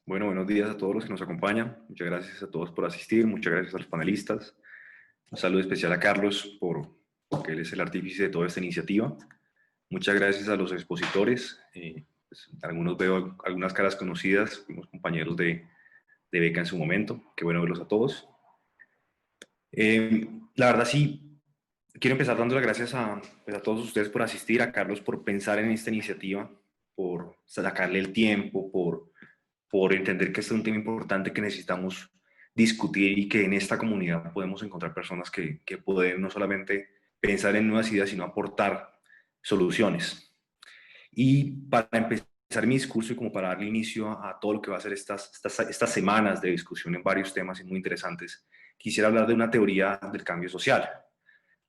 Bueno, buenos días a todos los que nos acompañan. Muchas gracias a todos por asistir. Muchas gracias a los panelistas. Un saludo especial a Carlos porque él es el artífice de toda esta iniciativa. Muchas gracias a los expositores. Pues, algunos veo algunas caras conocidas. Fuimos compañeros de beca en su momento. Qué bueno verlos a todos. La verdad sí, quiero empezar dando las gracias pues, a todos ustedes por asistir, a Carlos por pensar en esta iniciativa, por sacarle el tiempo, por entender que este es un tema importante que necesitamos discutir y que en esta comunidad podemos encontrar personas que pueden no solamente pensar en nuevas ideas, sino aportar soluciones. Y para empezar mi discurso y como para darle inicio a todo lo que va a ser estas semanas de discusión en varios temas y muy interesantes, quisiera hablar de una teoría del cambio social.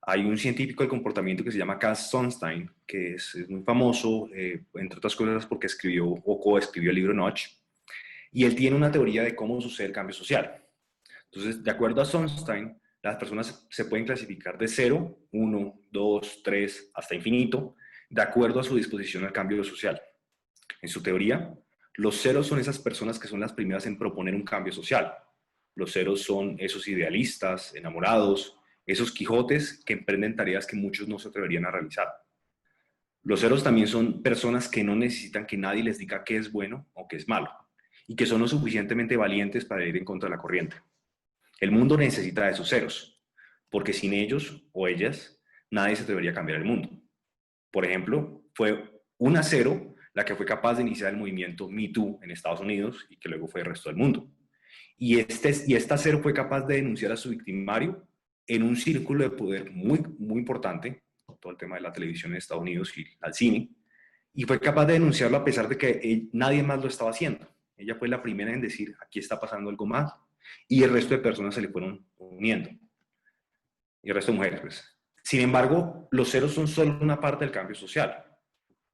Hay un científico del comportamiento que se llama Cass Sunstein, que es muy famoso, entre otras cosas porque escribió o coescribió el libro Notch, y él tiene una teoría de cómo sucede el cambio social. Entonces, de acuerdo a Sunstein, las personas se pueden clasificar de 0, 1, 2, 3, hasta infinito, de acuerdo a su disposición al cambio social. En su teoría, los ceros son esas personas que son las primeras en proponer un cambio social. Los ceros son esos idealistas, enamorados, esos Quijotes que emprenden tareas que muchos no se atreverían a realizar. Los ceros también son personas que no necesitan que nadie les diga qué es bueno o qué es malo, y que son lo suficientemente valientes para ir en contra de la corriente. El mundo necesita de esos ceros, porque sin ellos o ellas, nadie se atrevería a cambiar el mundo. Por ejemplo, fue una cero la que fue capaz de iniciar el movimiento Me Too en Estados Unidos y que luego fue el resto del mundo. Y esta cero fue capaz de denunciar a su victimario en un círculo de poder muy importante, todo el tema de la televisión en Estados Unidos y al cine, y fue capaz de denunciarlo a pesar de que nadie más lo estaba haciendo. Ella fue la primera en decir, aquí está pasando algo más, y el resto de personas se le fueron uniendo, y el resto de mujeres, pues. Sin embargo, los ceros son solo una parte del cambio social.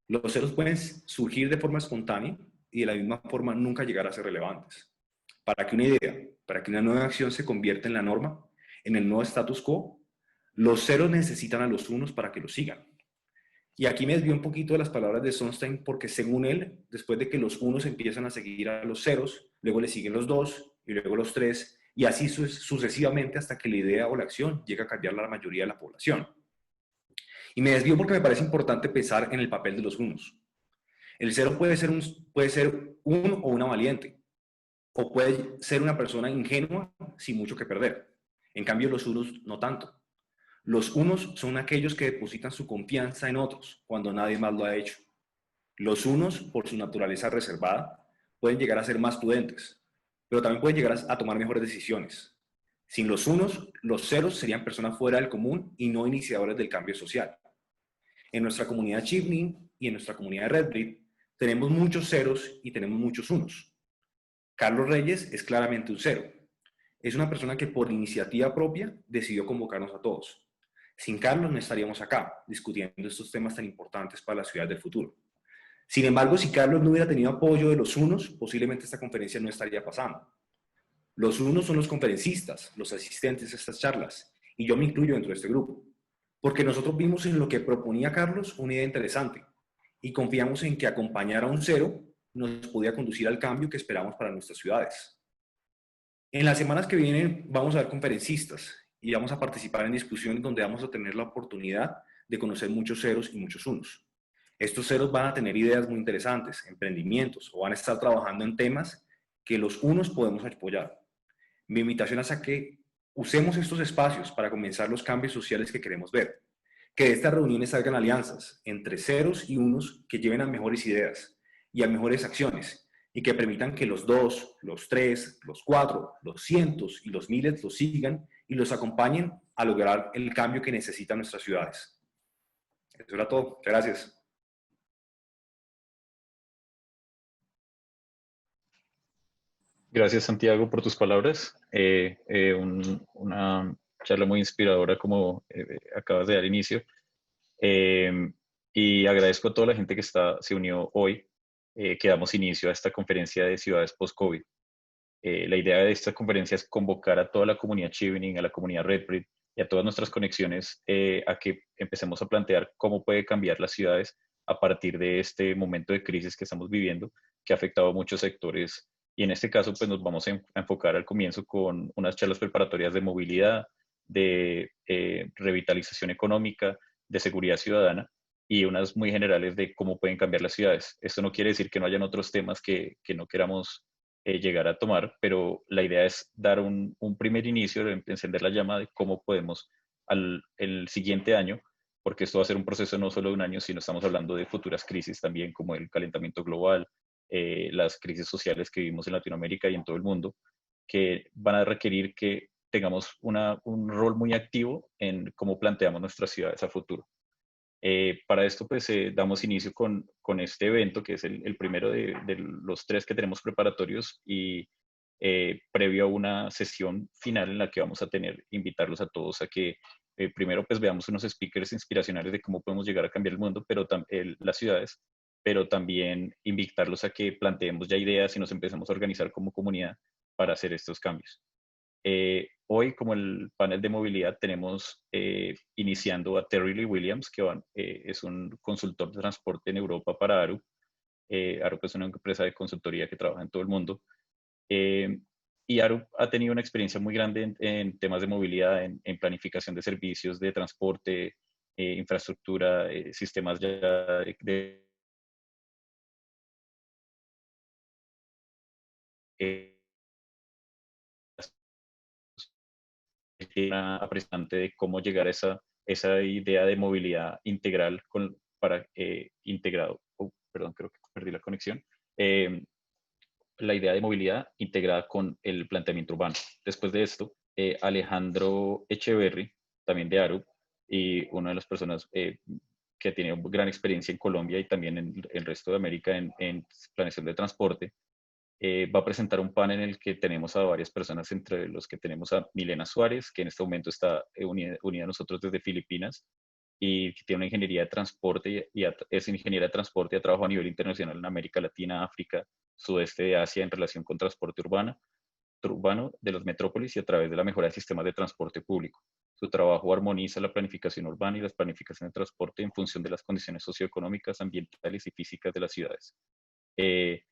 Los ceros pueden surgir de forma espontánea y de la misma forma nunca llegar a ser relevantes. Para que una idea, para que una nueva acción se convierta en la norma, en el nuevo status quo, los ceros necesitan a los unos para que los sigan. Y aquí me desvío un poquito de las palabras de Sunstein porque según él, después de que los unos empiezan a seguir a los ceros, luego le siguen los dos y luego los tres y así sucesivamente hasta que la idea o la acción llega a cambiar la mayoría de la población. Y me desvío porque me parece importante pensar en el papel de los unos. El cero puede ser un o una valiente, o puede ser una persona ingenua sin mucho que perder. En cambio, los unos no tanto. Los unos son aquellos que depositan su confianza en otros cuando nadie más lo ha hecho. Los unos, por su naturaleza reservada, pueden llegar a ser más prudentes, pero también pueden llegar a tomar mejores decisiones. Sin los unos, los ceros serían personas fuera del común y no iniciadores del cambio social. En nuestra comunidad Chimney y en nuestra comunidad de Redbreed tenemos muchos ceros y tenemos muchos unos. Carlos Reyes es claramente un cero. Es una persona que por iniciativa propia decidió convocarnos a todos. Sin Carlos no estaríamos acá discutiendo estos temas tan importantes para la ciudad del futuro. Sin embargo, si Carlos no hubiera tenido apoyo de los unos, posiblemente esta conferencia no estaría pasando. Los unos son los conferencistas, los asistentes a estas charlas, y yo me incluyo dentro de este grupo, porque nosotros vimos en lo que proponía Carlos una idea interesante, y confiamos en que acompañar a un cero nos podía conducir al cambio que esperamos para nuestras ciudades. En las semanas que vienen vamos a ver conferencistas y vamos a participar en discusiones donde vamos a tener la oportunidad de conocer muchos ceros y muchos unos. Estos ceros van a tener ideas muy interesantes, emprendimientos, o van a estar trabajando en temas que los unos podemos apoyar. Mi invitación es a que usemos estos espacios para comenzar los cambios sociales que queremos ver. Que de estas reuniones salgan alianzas entre ceros y unos que lleven a mejores ideas y a mejores acciones y que permitan que los dos, los tres, los cuatro, los cientos y los miles los sigan y los acompañen a lograr el cambio que necesitan nuestras ciudades. Eso era todo. Muchas gracias. Gracias, Santiago, por tus palabras. Una charla muy inspiradora, como acabas de dar inicio. Eh, y agradezco a toda la gente que se unió hoy, que damos inicio a esta conferencia de ciudades post-COVID. La idea de esta conferencia es convocar a toda la comunidad Chevening, a la comunidad Redbreed y a todas nuestras conexiones a que empecemos a plantear cómo puede cambiar las ciudades a partir de este momento de crisis que estamos viviendo, que ha afectado a muchos sectores Y en este caso, pues nos vamos a enfocar al comienzo con unas charlas preparatorias de movilidad, de revitalización económica, de seguridad ciudadana y unas muy generales de cómo pueden cambiar las ciudades. Esto no quiere decir que no hayan otros temas que no queramos llegar a tomar, pero la idea es dar un primer inicio, encender la llama de cómo podemos el siguiente año, porque esto va a ser un proceso no solo de un año, sino estamos hablando de futuras crisis también, como el calentamiento global, las crisis sociales que vivimos en Latinoamérica y en todo el mundo, que van a requerir que tengamos un rol muy activo en cómo planteamos nuestras ciudades a futuro. Para esto, pues, damos inicio con este evento, que es el primero de los tres que tenemos preparatorios y previo a una sesión final en la que vamos a invitarlos a todos a que primero, pues, veamos unos speakers inspiracionales de cómo podemos llegar a cambiar el mundo, pero las ciudades, pero también invitarlos a que planteemos ya ideas y nos empecemos a organizar como comunidad para hacer estos cambios. Hoy, como el panel de movilidad, tenemos iniciando a Terry Lee Williams, que es un consultor de transporte en Europa para Arup. Arup es una empresa de consultoría que trabaja en todo el mundo. Eh, y Arup ha tenido una experiencia muy grande en temas de movilidad, en planificación de servicios de transporte, infraestructura, sistemas ya eh, una apreciante de cómo llegar a esa idea de movilidad integral para integrado, perdón, creo que perdí la conexión, eh, la idea de movilidad integrada con el planteamiento urbano. Después de esto, Alejandro Echeverry, también de ARUP, y una de las personas que tiene gran experiencia en Colombia y también en el resto de América en planeación de transporte, va a presentar un panel en el que tenemos a varias personas, entre los que tenemos a Milena Suárez, que en este momento está unida a nosotros desde Filipinas y que tiene una ingeniería de transporte es ingeniera de transporte y ha trabajado a nivel internacional en América Latina, África, sudeste de Asia en relación con transporte urbano de las metrópolis y a través de la mejora de sistemas de transporte público. Su trabajo armoniza la planificación urbana y la planificación de transporte en función de las condiciones socioeconómicas, ambientales y físicas de las ciudades. Eh,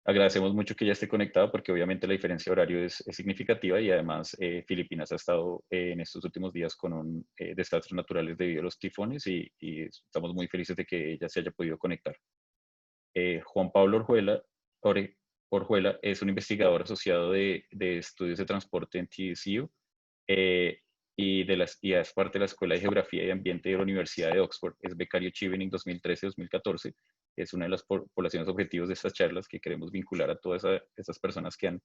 Agradecemos mucho que ya esté conectado porque obviamente la diferencia de horario es significativa y además Filipinas ha estado en estos últimos días con desastres naturales debido a los tifones y estamos muy felices de que ella se haya podido conectar. Juan Pablo Orjuela es un investigador asociado de estudios de transporte en TCU y es parte de la Escuela de Geografía y Ambiente de la Universidad de Oxford. Es becario Chevening 2013-2014. Es una de las poblaciones objetivos de estas charlas que queremos vincular a todas esas personas que han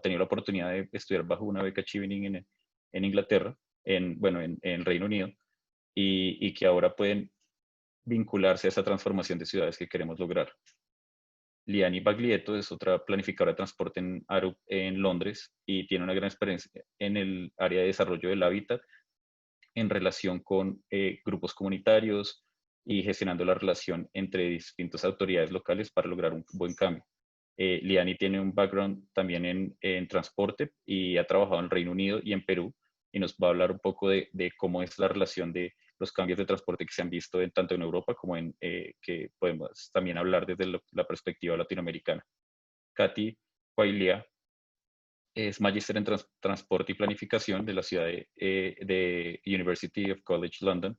tenido la oportunidad de estudiar bajo una beca Chevening en Inglaterra, en Reino Unido, y que ahora pueden vincularse a esa transformación de ciudades que queremos lograr. Liani Baglietto es otra planificadora de transporte en Arup en Londres y tiene una gran experiencia en el área de desarrollo del hábitat en relación con grupos comunitarios y gestionando la relación entre distintas autoridades locales para lograr un buen cambio. Liani tiene un background también en transporte y ha trabajado en el Reino Unido y en Perú y nos va a hablar un poco de cómo es la relación de los cambios de transporte que se han visto tanto en Europa como que podemos también hablar desde la perspectiva latinoamericana. Katy Quailia es magíster en transporte y planificación de la ciudad de University of College London.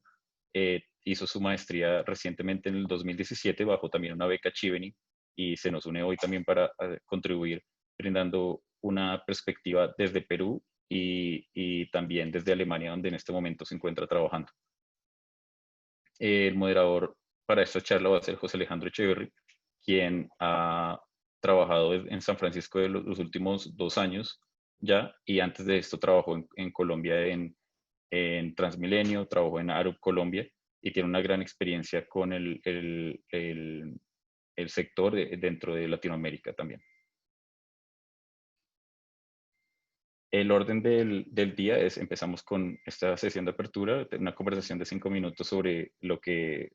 Hizo su maestría recientemente en el 2017 bajo también una beca Chevening y se nos une hoy también para contribuir brindando una perspectiva desde Perú y también desde Alemania, donde en este momento se encuentra trabajando. El moderador para esta charla va a ser José Alejandro Echeverry, quien ha trabajado en San Francisco de los últimos 2 años ya, y antes de esto trabajó en Colombia en Transmilenio, trabajó en Arup Colombia y tiene una gran experiencia con el sector dentro de Latinoamérica también. El orden del día es, empezamos con esta sesión de apertura, una conversación de 5 minutos sobre lo que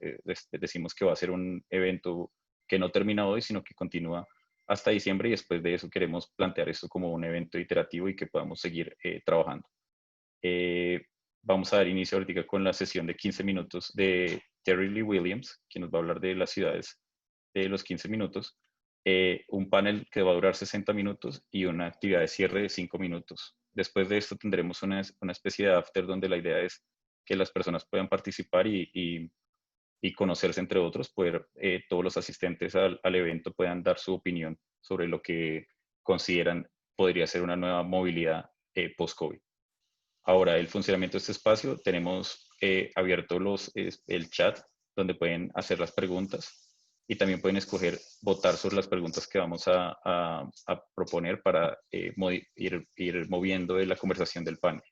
decimos que va a ser un evento que no termina hoy, sino que continúa hasta diciembre y después de eso queremos plantear esto como un evento iterativo y que podamos seguir trabajando. Vamos a dar inicio ahorita con la sesión de 15 minutos de Terry Lee Williams, que nos va a hablar de las ciudades de los 15 minutos. un panel que va a durar 60 minutos y una actividad de cierre de 5 minutos. Después de esto tendremos una especie de after donde la idea es que las personas puedan participar y conocerse entre otros, poder todos los asistentes al evento puedan dar su opinión sobre lo que consideran podría ser una nueva movilidad post-COVID. Ahora, el funcionamiento de este espacio, tenemos abierto el chat donde pueden hacer las preguntas y también pueden escoger votar sobre las preguntas que vamos a proponer para ir moviendo la conversación del panel.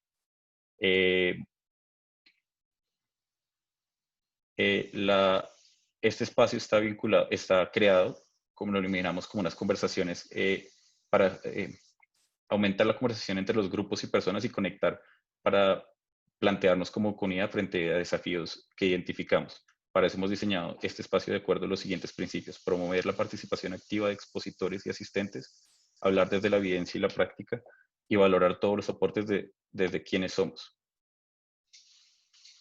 Este espacio está vinculado, está creado, como lo imaginamos, como unas conversaciones para aumentar la conversación entre los grupos y personas y conectar para plantearnos como comunidad frente a desafíos que identificamos. Para eso hemos diseñado este espacio de acuerdo a los siguientes principios: promover la participación activa de expositores y asistentes, hablar desde la evidencia y la práctica y valorar todos los aportes desde quienes somos.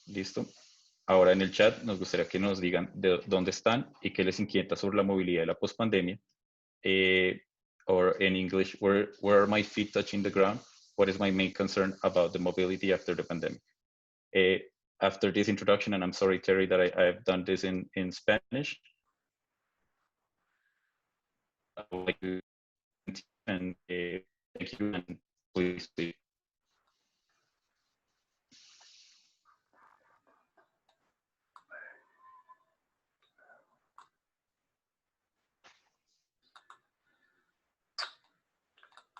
¿Listo? Ahora en el chat nos gustaría que nos digan de dónde están y qué les inquieta sobre la movilidad de la pospandemia. Or in English, where are my feet touching the ground? What is my main concern about the mobility after the pandemic? After this introduction, and I'm sorry, Terry, that I have done this in Spanish. I would like to and thank you, and please speak.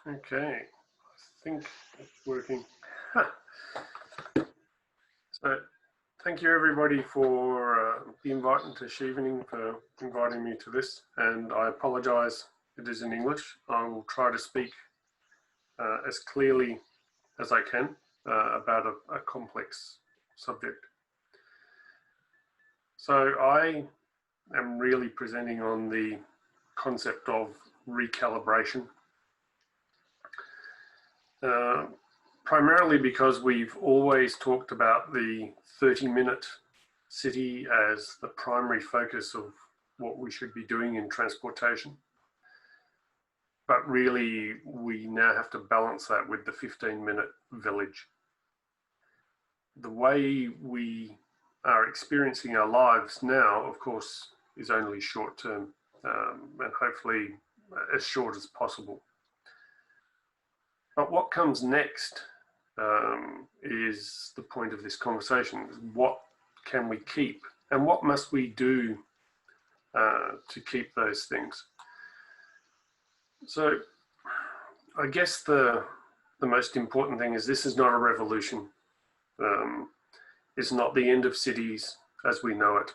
Okay, I think it's working. So, thank you everybody for the invite and to Shivaning for inviting me to this. And I apologise, it is in English. I will try to speak as clearly as I can about a complex subject. So I am really presenting on the concept of recalibration. Primarily because we've always talked about the 30-minute city as the primary focus of what we should be doing in transportation. But really, we now have to balance that with the 15-minute village. The way we are experiencing our lives now, of course, is only short-term and hopefully as short as possible. But what comes next is the point of this conversation. What can we keep and what must we do to keep those things? So I guess the most important thing is this is not a revolution. It's not the end of cities as we know it.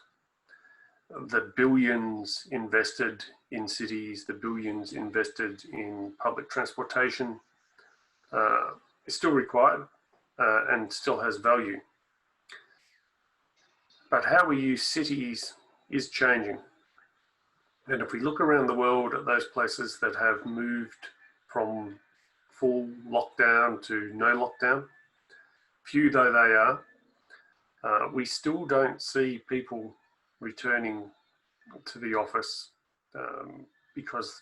The billions invested in cities, the billions invested in public transportation is still required and still has value. But how we use cities is changing. And if we look around the world at those places that have moved from full lockdown to no lockdown, few though they are, we still don't see people returning to the office because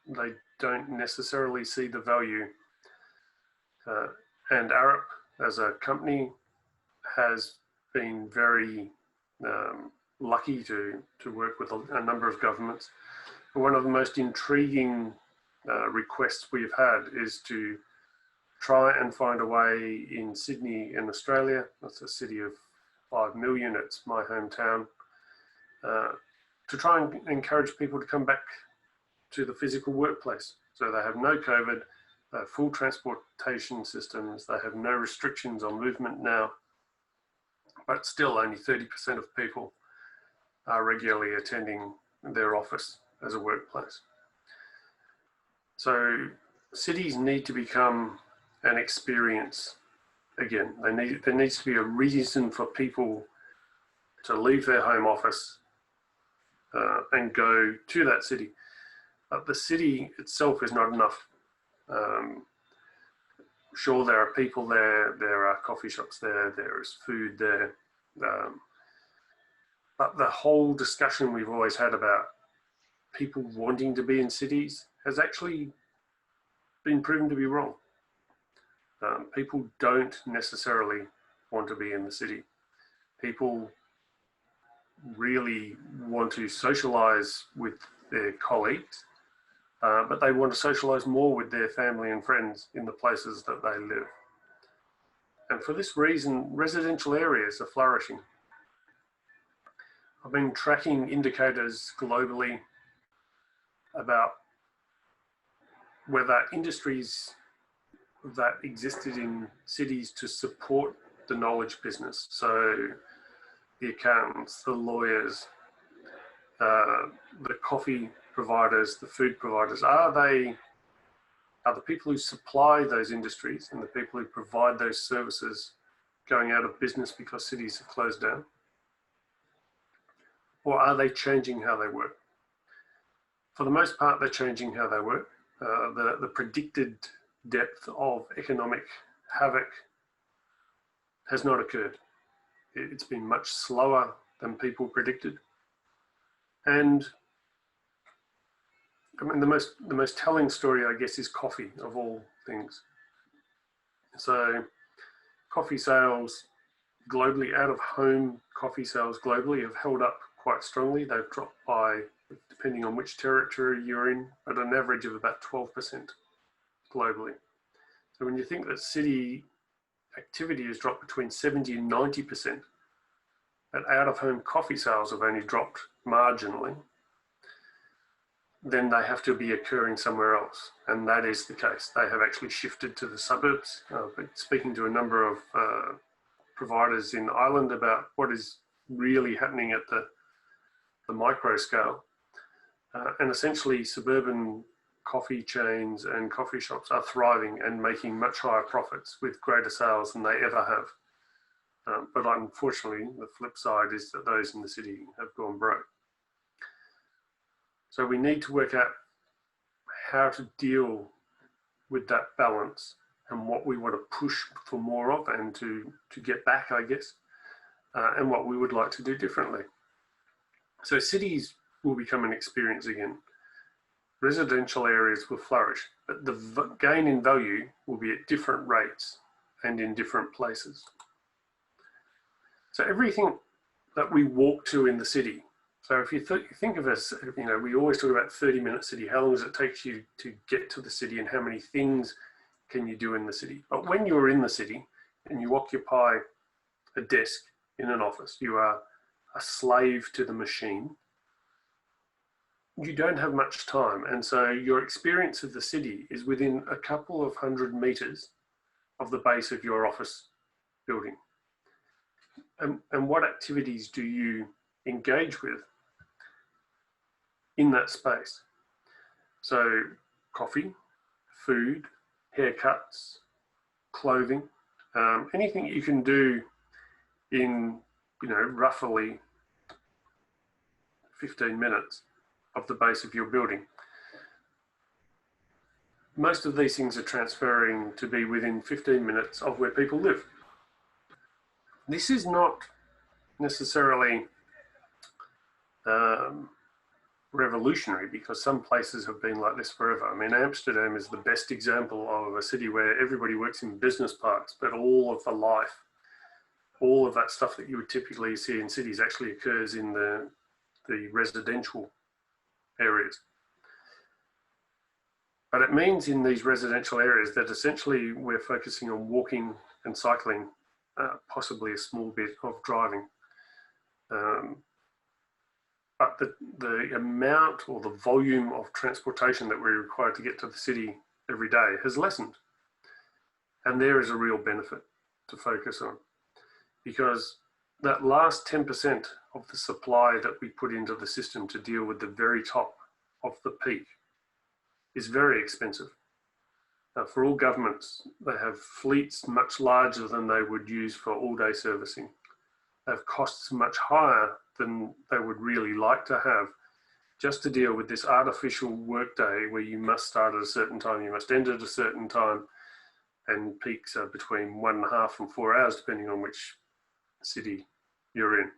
they don't necessarily see the value. And Arup, as a company, has been very lucky to work with a number of governments. But one of the most intriguing requests we've had is to try and find a way in Sydney in Australia, that's a city of 5 million, it's my hometown, to try and encourage people to come back to the physical workplace. So they have no COVID, they have full transportation systems, they have no restrictions on movement now, but still only 30% of people are regularly attending their office as a workplace. So cities need to become an experience again. There needs to be a reason for people to leave their home office and go to that city. But the city itself is not enough. Sure, there are people there, there are coffee shops there, there is food there. But the whole discussion we've always had about people wanting to be in cities has actually been proven to be wrong. People don't necessarily want to be in the city. People really want to socialize with their colleagues, but they want to socialize more with their family and friends in the places that they live. And for this reason, residential areas are flourishing. I've been tracking indicators globally about whether industries that existed in cities to support the knowledge business, so the accountants, the lawyers, the coffee providers, the food providers, are the people who supply those industries and the people who provide those services going out of business because cities have closed down? Or are they changing how they work? For the most part, they're changing how they work. The predicted depth of economic havoc has not occurred. It's been much slower than people predicted. And I mean, the most telling story, I guess, is coffee, of all things. So coffee sales globally, out of home coffee sales globally, have held up quite strongly. They've dropped by, depending on which territory you're in, at an average of about 12% globally. So when you think that city activity has dropped between 70 and 90%, but out-of-home coffee sales have only dropped marginally, then they have to be occurring somewhere else. And that is the case. They have actually shifted to the suburbs. I've been speaking to a number of providers in Ireland about what is really happening at the micro scale. And essentially suburban coffee chains and coffee shops are thriving and making much higher profits with greater sales than they ever have. But unfortunately, the flip side is that those in the city have gone broke. So we need to work out how to deal with that balance and what we want to push for more of and to get back, I guess, and what we would like to do differently. So cities will become an experience again. Residential areas will flourish, but the gain in value will be at different rates and in different places. So everything that we walk to in the city, so if you think of us, you know, we always talk about 30-minute city. How long does it take you to get to the city and how many things can you do in the city? But when you're in the city and you occupy a desk in an office, you are a slave to the machine. You don't have much time. And so your experience of the city is within a couple of 100 meters of the base of your office building. And what activities do you engage with in that space? So coffee, food, haircuts, clothing, anything you can do in, you know, roughly 15 minutes of the base of your building. Most of these things are transferring to be within 15 minutes of where people live. This is not necessarily revolutionary, because some places have been like this forever. I mean, Amsterdam is the best example of a city where everybody works in business parks, but all of the life, all of that stuff that you would typically see in cities actually occurs in the residential areas. But it means in these residential areas that essentially we're focusing on walking and cycling, possibly a small bit of driving. But the amount or the volume of transportation that we're required to get to the city every day has lessened. And there is a real benefit to focus on, because that last 10% of the supply that we put into the system to deal with the very top of the peak is very expensive. For all governments, they have fleets much larger than they would use for all-day servicing. They have costs much higher than they would really like to have, just to deal with this artificial workday where you must start at a certain time, you must end at a certain time, and peaks are between 1.5 and 4 hours, depending on which city you're in.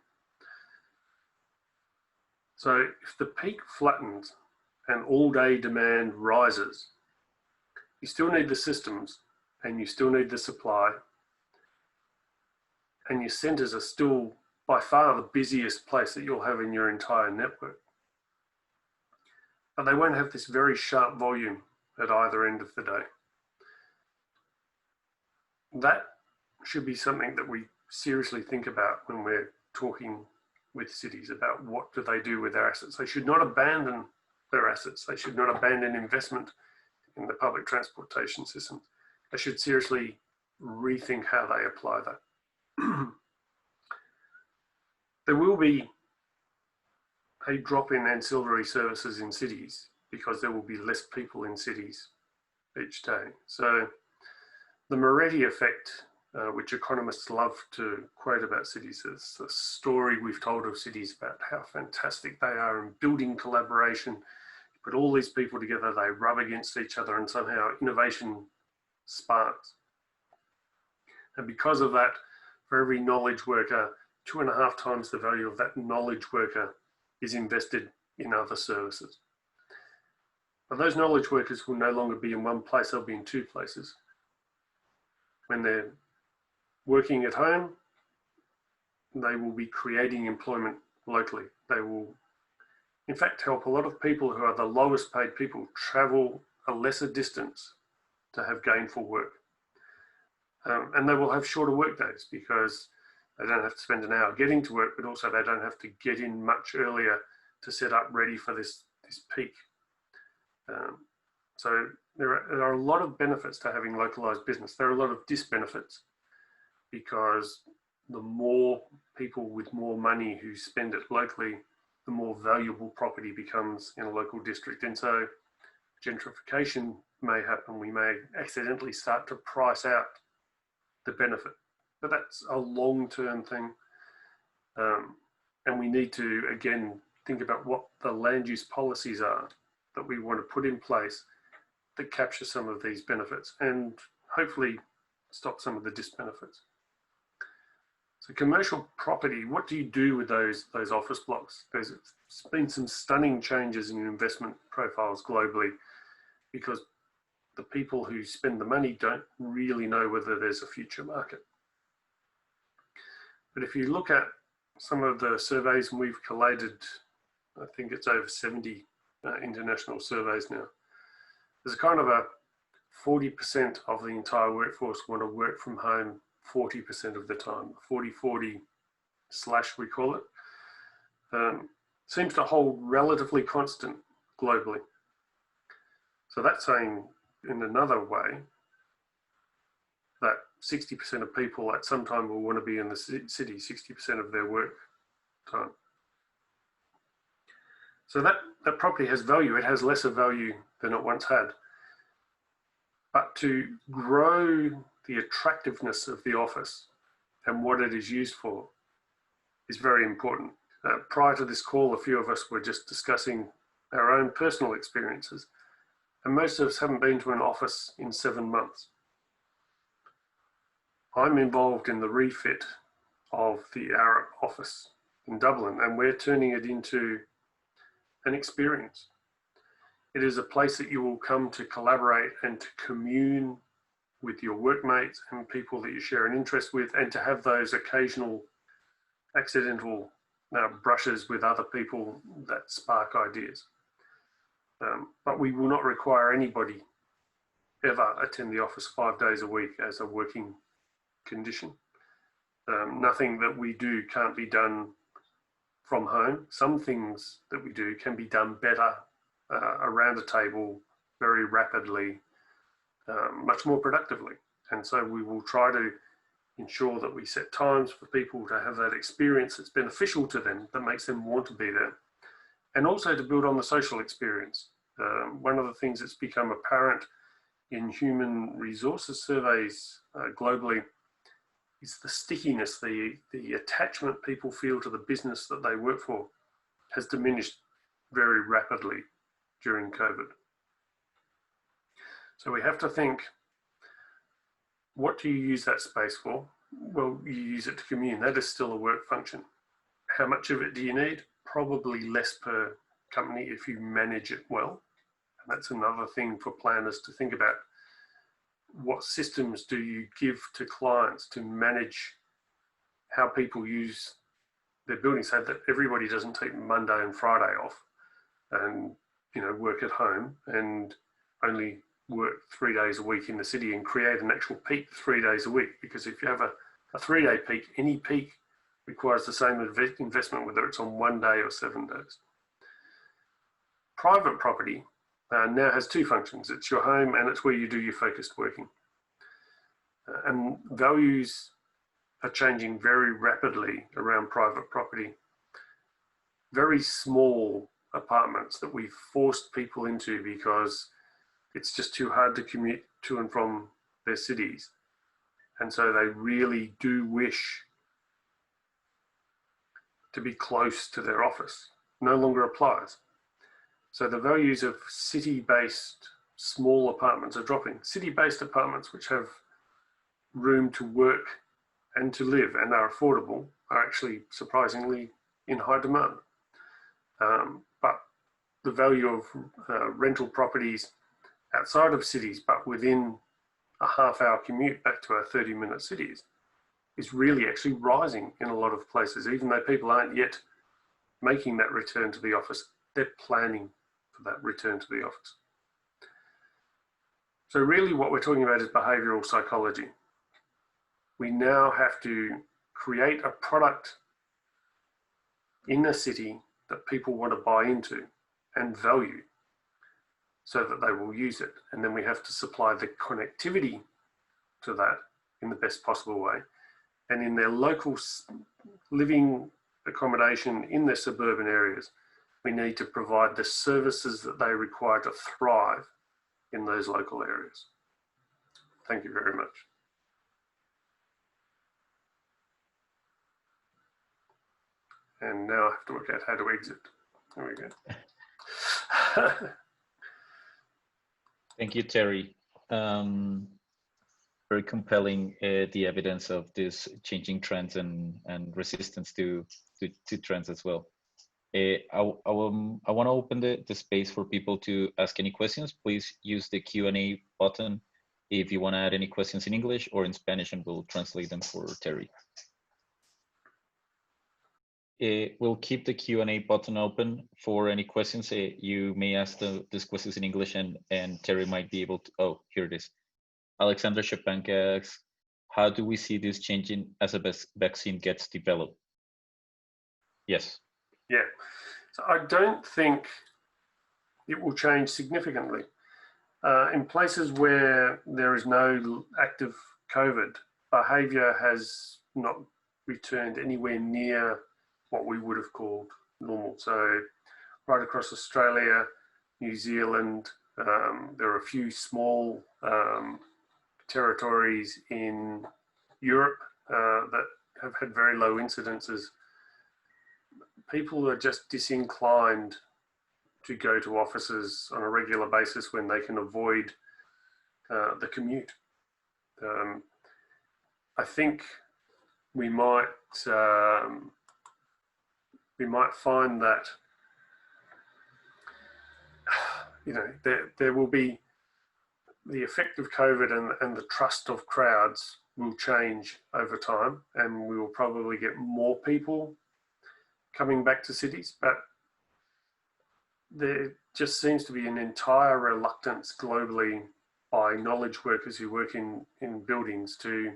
So if the peak flattens and all-day demand rises, you still need the systems and you still need the supply, and your centres are still by far the busiest place that you'll have in your entire network. But they won't have this very sharp volume at either end of the day. That should be something that we seriously think about when we're talking with cities about what do they do with their assets. They should not abandon their assets. They should not abandon investment in the public transportation system. They should seriously rethink how they apply that. There will be a drop in ancillary services in cities because there will be less people in cities each day. So the Moretti effect, which economists love to quote about cities, is the story we've told of cities about how fantastic they are in building collaboration. You put all these people together, they rub against each other, and somehow innovation sparks. And because of that, for every knowledge worker, 2.5 times the value of that knowledge worker is invested in other services. But those knowledge workers will no longer be in one place, they'll be in 2 places. When they're working at home, they will be creating employment locally. They will, in fact, help a lot of people who are the lowest paid people travel a lesser distance to have gainful work. And they will have shorter work days because they don't have to spend an hour getting to work, but also they don't have to get in much earlier to set up ready for this peak. So there are a lot of benefits to having localized business. There are a lot of disbenefits because the more people with more money who spend it locally, the more valuable property becomes in a local district. And so gentrification may happen. We may accidentally start to price out the benefit, but that's a long-term thing. And we need to, again, think about what the land use policies are that we want to put in place that capture some of these benefits and hopefully stop some of the disbenefits. So commercial property, what do you do with those office blocks? There's been some stunning changes in investment profiles globally because the people who spend the money don't really know whether there's a future market. But if you look at some of the surveys, and we've collated, I think it's over 70 international surveys now, there's a kind of a 40% of the entire workforce want to work from home 40% of the time, 40-40 slash we call it, seems to hold relatively constant globally. So that's saying in another way that 60% of people at some time will want to be in the city, 60% of their work time. So that property has value. It has lesser value than it once had. But to grow the attractiveness of the office and what it is used for is very important. Prior to this call, a few of us were just discussing our own personal experiences, and most of us haven't been to an office in 7 months. I'm involved in the refit of the Arup office in Dublin, and we're turning it into an experience. It is a place that you will come to collaborate and to commune with your workmates and people that you share an interest with, and to have those occasional accidental brushes with other people that spark ideas. But we will not require anybody ever attend the office 5 days a week as a working condition. Nothing that we do can't be done from home. Some things that we do can be done better around a table very rapidly, much more productively. And so we will try to ensure that we set times for people to have that experience that's beneficial to them, that makes them want to be there. And also to build on the social experience. One of the things that's become apparent in human resources surveys globally is the stickiness, the attachment people feel to the business that they work for has diminished very rapidly during COVID. So we have to think, what do you use that space for? Well, you use it to commune. That is still a work function. How much of it do you need? Probably less per company if you manage it well. And that's another thing for planners to think about. What systems do you give to clients to manage how people use their building so that everybody doesn't take Monday and Friday off and, you know, work at home and only work 3 days a week in the city and create an actual peak 3 days a week? Because if you have a 3-day peak, any peak requires the same investment, whether it's on 1 day or 7 days. Private property now has two functions. It's your home and it's where you do your focused working. And values are changing very rapidly around private property. Very small apartments that we've forced people into because it's just too hard to commute to and from their cities. And so they really do wish to be close to their office. No longer applies. So the values of city-based small apartments are dropping. City-based apartments which have room to work and to live and are affordable are actually surprisingly in high demand. But the value of rental properties outside of cities, but within a half-hour commute back to our 30-minute cities, is really actually rising in a lot of places. Even though people aren't yet making that return to the office, they're planning for that return to the office. So really what we're talking about is behavioral psychology. We now have to create a product in a city that people want to buy into and value so that they will use it. And then we have to supply the connectivity to that in the best possible way. And in their local living accommodation in their suburban areas, we need to provide the services that they require to thrive in those local areas. Thank you very much. And now I have to work out how to exit. There we go. Thank you, Terry. Very compelling, the evidence of this changing trends and resistance to trends as well. I want to open the space for people to ask any questions. Please use the Q&A button if you want to add any questions in English or in Spanish, and we'll translate them for Terry. We'll keep the Q&A button open for any questions. You may ask these questions in English, and Terry might be able to. Oh, here it is. Alexandra Shepanka asks, how do we see this changing as a vaccine gets developed? Yes. Yeah, so I don't think it will change significantly. In places where there is no active COVID, behaviour has not returned anywhere near what we would have called normal. So right across Australia, New Zealand, there are a few small territories in Europe that have had very low incidences. People are just disinclined to go to offices on a regular basis when they can avoid the commute. I think we might find that, you know, there will be the effect of COVID and the trust of crowds will change over time, and we will probably get more people coming back to cities, but there just seems to be an entire reluctance globally by knowledge workers who work in buildings to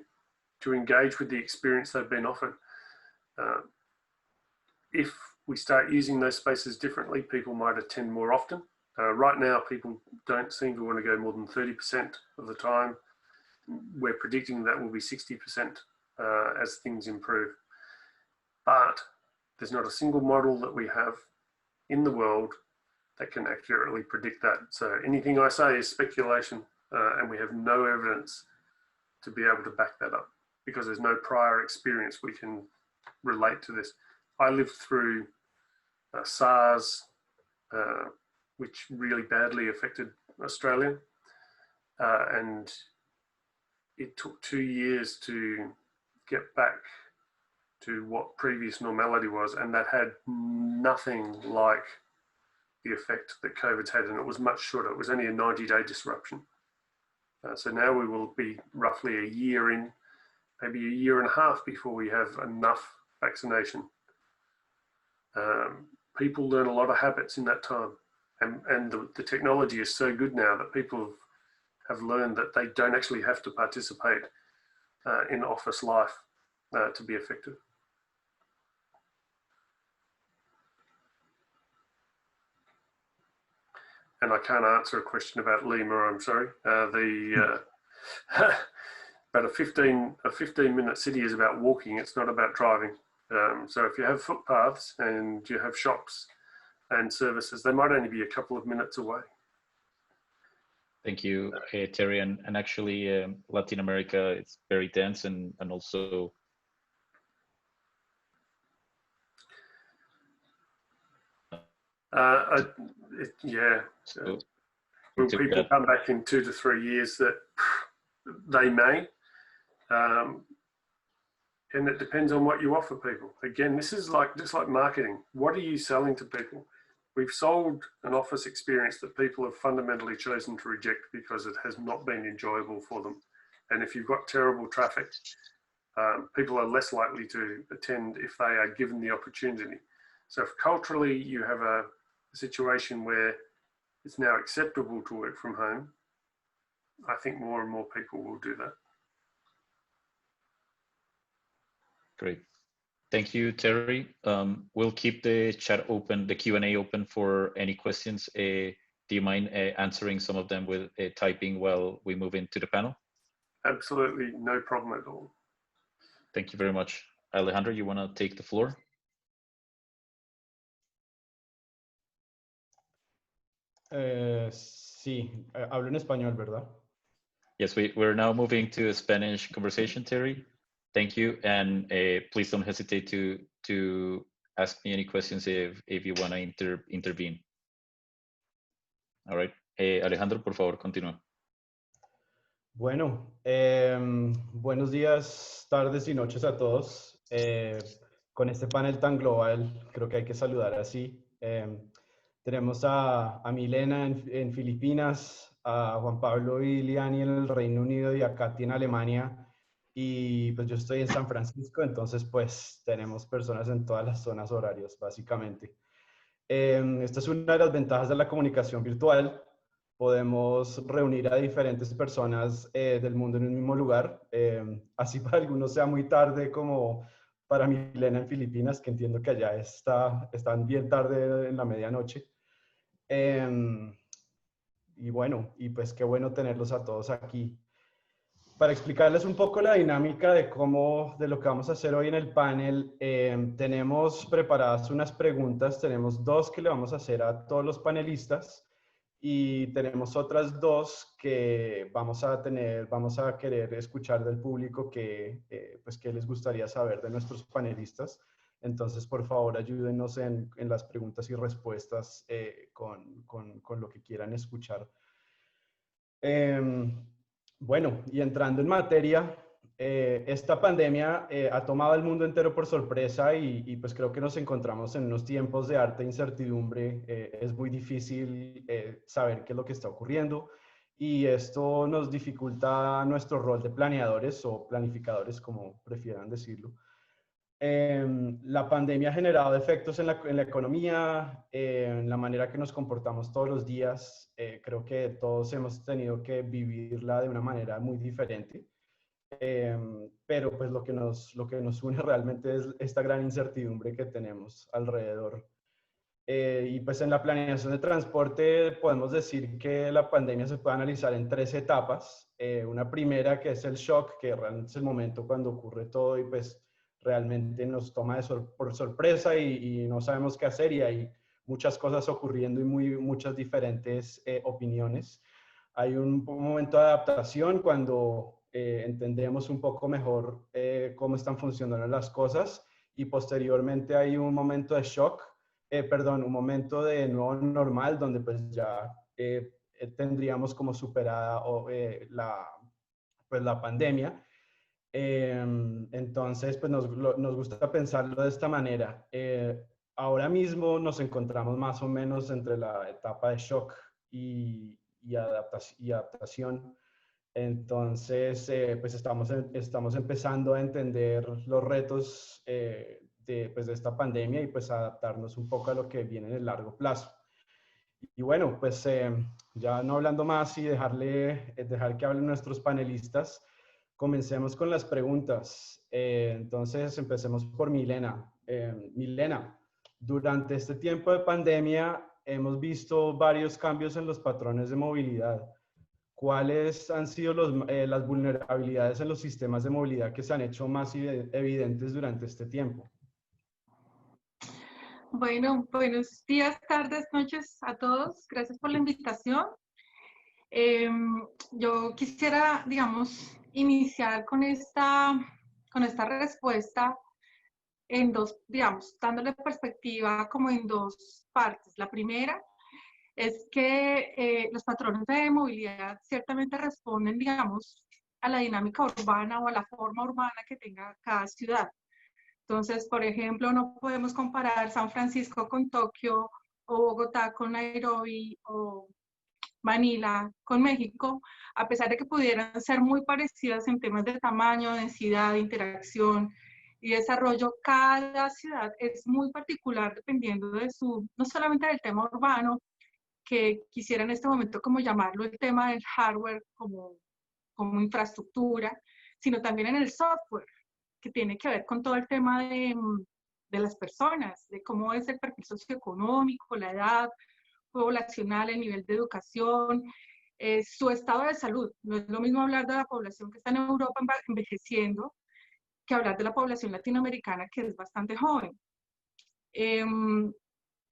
engage with the experience they've been offered. If we start using those spaces differently, people might attend more often. Right now, people don't seem to want to go more than 30% of the time. We're predicting that will be 60% as things improve. But there's not a single model that we have in the world that can accurately predict that. So anything I say is speculation, and we have no evidence to be able to back that up because there's no prior experience we can relate to this. I lived through SARS, which really badly affected Australia, and it took 2 years to get back to what previous normality was, and that had nothing like the effect that COVID's had, and it was much shorter. It was only a 90-day disruption. So now we will be roughly a year in, maybe a year and a half before we have enough vaccination. People learn a lot of habits in that time, and the technology is so good now that people have learned that they don't actually have to participate in office life to be effective. And I can't answer a question about Lima, I'm sorry. But a 15-minute city is about walking, it's not about driving. So if you have footpaths and you have shops and services, they might only be a couple of minutes away. Thank you, Terry. And actually, Latin America, it's very dense and also... yeah. So Will people come back in 2 to 3 years? That they may. And it depends on what you offer people. Again, this is just like marketing. What are you selling to people? We've sold an office experience that people have fundamentally chosen to reject because it has not been enjoyable for them. And if you've got terrible traffic, people are less likely to attend if they are given the opportunity. So if culturally you have a situation where it's now acceptable to work from home, I think more and more people will do that. Great. Thank you, Terry. We'll keep the chat open, the Q&A open for any questions. Do you mind answering some of them with typing while we move into the panel? Absolutely, no problem at all. Thank you very much. Alejandro, you want to take the floor? Sí, hablo en español, ¿verdad? Yes, we're now moving to a Spanish conversation, Terry. Thank you, and please don't hesitate to ask me any questions if you want to intervene. All right, Alejandro, por favor, continúa. Bueno, buenos días, tardes y noches a todos. Con este panel tan global, creo que hay que saludar así. Tenemos a Milena en Filipinas, a Juan Pablo y Liani en el Reino Unido y a Katy en Alemania. Y pues yo estoy en San Francisco, entonces pues tenemos personas en todas las zonas horarias, básicamente. Esta es una de las ventajas de la comunicación virtual. Podemos reunir a diferentes personas del mundo en un mismo lugar. Así para algunos sea muy tarde, como para Milena en Filipinas, que entiendo que allá están bien tarde en la medianoche. Y bueno, y pues qué bueno tenerlos a todos aquí. Para explicarles un poco la dinámica de lo que vamos a hacer hoy en el panel, tenemos preparadas unas preguntas, tenemos 2 que le vamos a hacer a todos los panelistas y tenemos otras 2 que vamos a querer escuchar del público pues que les gustaría saber de nuestros panelistas. Entonces, por favor, ayúdenos en las preguntas y respuestas con lo que quieran escuchar. Bueno, y entrando en materia, esta pandemia ha tomado al mundo entero por sorpresa y pues creo que nos encontramos en unos tiempos de harta incertidumbre. Es muy difícil saber qué es lo que está ocurriendo y esto nos dificulta nuestro rol de planeadores o planificadores, como prefieran decirlo. La pandemia ha generado efectos en la economía, en la manera que nos comportamos todos los días. Creo que todos hemos tenido que vivirla de una manera muy diferente. Pero pues lo que nos une realmente es esta gran incertidumbre que tenemos alrededor. Y pues en la planeación de transporte podemos decir que la pandemia se puede analizar en 3 etapas. Una primera, que es el shock, que realmente es el momento cuando ocurre todo y pues realmente nos toma por sorpresa y no sabemos qué hacer y hay muchas cosas ocurriendo y muchas diferentes opiniones. Hay un momento de adaptación cuando entendemos un poco mejor cómo están funcionando las cosas y posteriormente hay un momento de shock, un momento de nuevo normal donde pues ya tendríamos como superada la pandemia. Entonces, pues nos gusta pensarlo de esta manera. ahora mismo nos encontramos más o menos entre la etapa de shock y adaptación. Entonces, pues estamos empezando a entender los retos pues de esta pandemia y pues adaptarnos un poco a lo que viene en el largo plazo. Y bueno, pues ya no hablando más y dejar que hablen nuestros panelistas, comencemos con las preguntas. Entonces, empecemos por Milena. Milena, durante este tiempo de pandemia hemos visto varios cambios en los patrones de movilidad. ¿Cuáles han sido las vulnerabilidades en los sistemas de movilidad que se han hecho más evidentes durante este tiempo? Bueno, buenos días, tardes, noches a todos. Gracias por la invitación. Yo quisiera, digamos, iniciar con esta respuesta en dos, digamos, dándole perspectiva como en dos partes. La primera es que los patrones de movilidad ciertamente responden, digamos, a la dinámica urbana o a la forma urbana que tenga cada ciudad. Entonces, por ejemplo, no podemos comparar San Francisco con Tokio o Bogotá con Nairobi o Manila con México, a pesar de que pudieran ser muy parecidas en temas de tamaño, densidad, interacción y desarrollo. Cada ciudad es muy particular dependiendo de no solamente del tema urbano, que quisiera en este momento como llamarlo el tema del hardware como infraestructura, sino también en el software, que tiene que ver con todo el tema de las personas, de cómo es el perfil socioeconómico, la edad poblacional, el nivel de educación, su estado de salud. No es lo mismo hablar de la población que está en Europa envejeciendo que hablar de la población latinoamericana, que es bastante joven.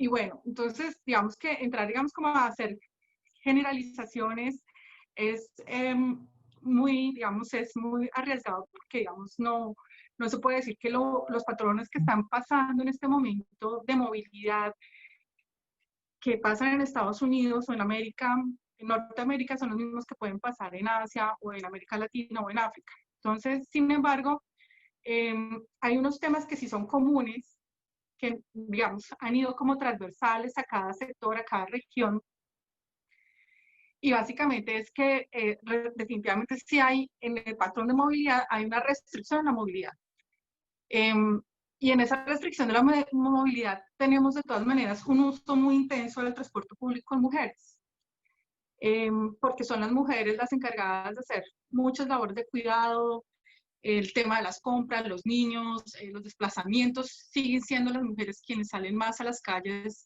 Y bueno, entonces, digamos que entrar, digamos, como a hacer generalizaciones es muy, digamos, es muy arriesgado porque, digamos, no se puede decir que los patrones que están pasando en este momento de movilidad que pasan en Estados Unidos o en América, en Norteamérica, son los mismos que pueden pasar en Asia o en América Latina o en África. Entonces, sin embargo, hay unos temas que sí son comunes, que, digamos, han ido como transversales a cada sector, a cada región. Y básicamente es que definitivamente sí hay, en el patrón de movilidad, hay una restricción a la movilidad. Y en esa restricción de la movilidad tenemos de todas maneras un uso muy intenso del transporte público en mujeres, porque son las mujeres las encargadas de hacer muchas labores de cuidado, el tema de las compras, los niños, los desplazamientos, siguen siendo las mujeres quienes salen más a las calles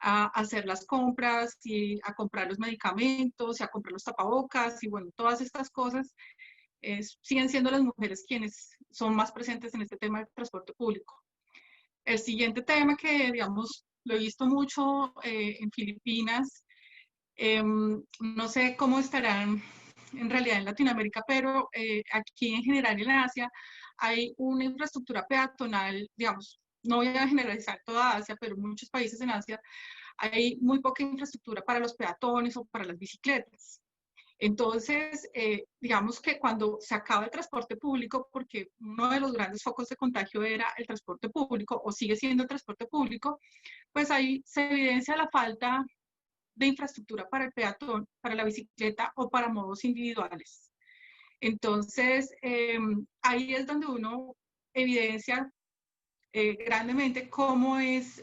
a hacer las compras y a comprar los medicamentos y a comprar los tapabocas y bueno, todas estas cosas. Siguen siendo las mujeres quienes son más presentes en este tema del transporte público. El siguiente tema que, digamos, lo he visto mucho en Filipinas, no sé cómo estarán en realidad en Latinoamérica, pero aquí en general en Asia hay una infraestructura peatonal, digamos, no voy a generalizar toda Asia, pero en muchos países en Asia hay muy poca infraestructura para los peatones o para las bicicletas. Entonces, digamos que cuando se acaba el transporte público, porque uno de los grandes focos de contagio era el transporte público, o sigue siendo el transporte público, pues ahí se evidencia la falta de infraestructura para el peatón, para la bicicleta o para modos individuales. Entonces, ahí es donde uno evidencia grandemente cómo es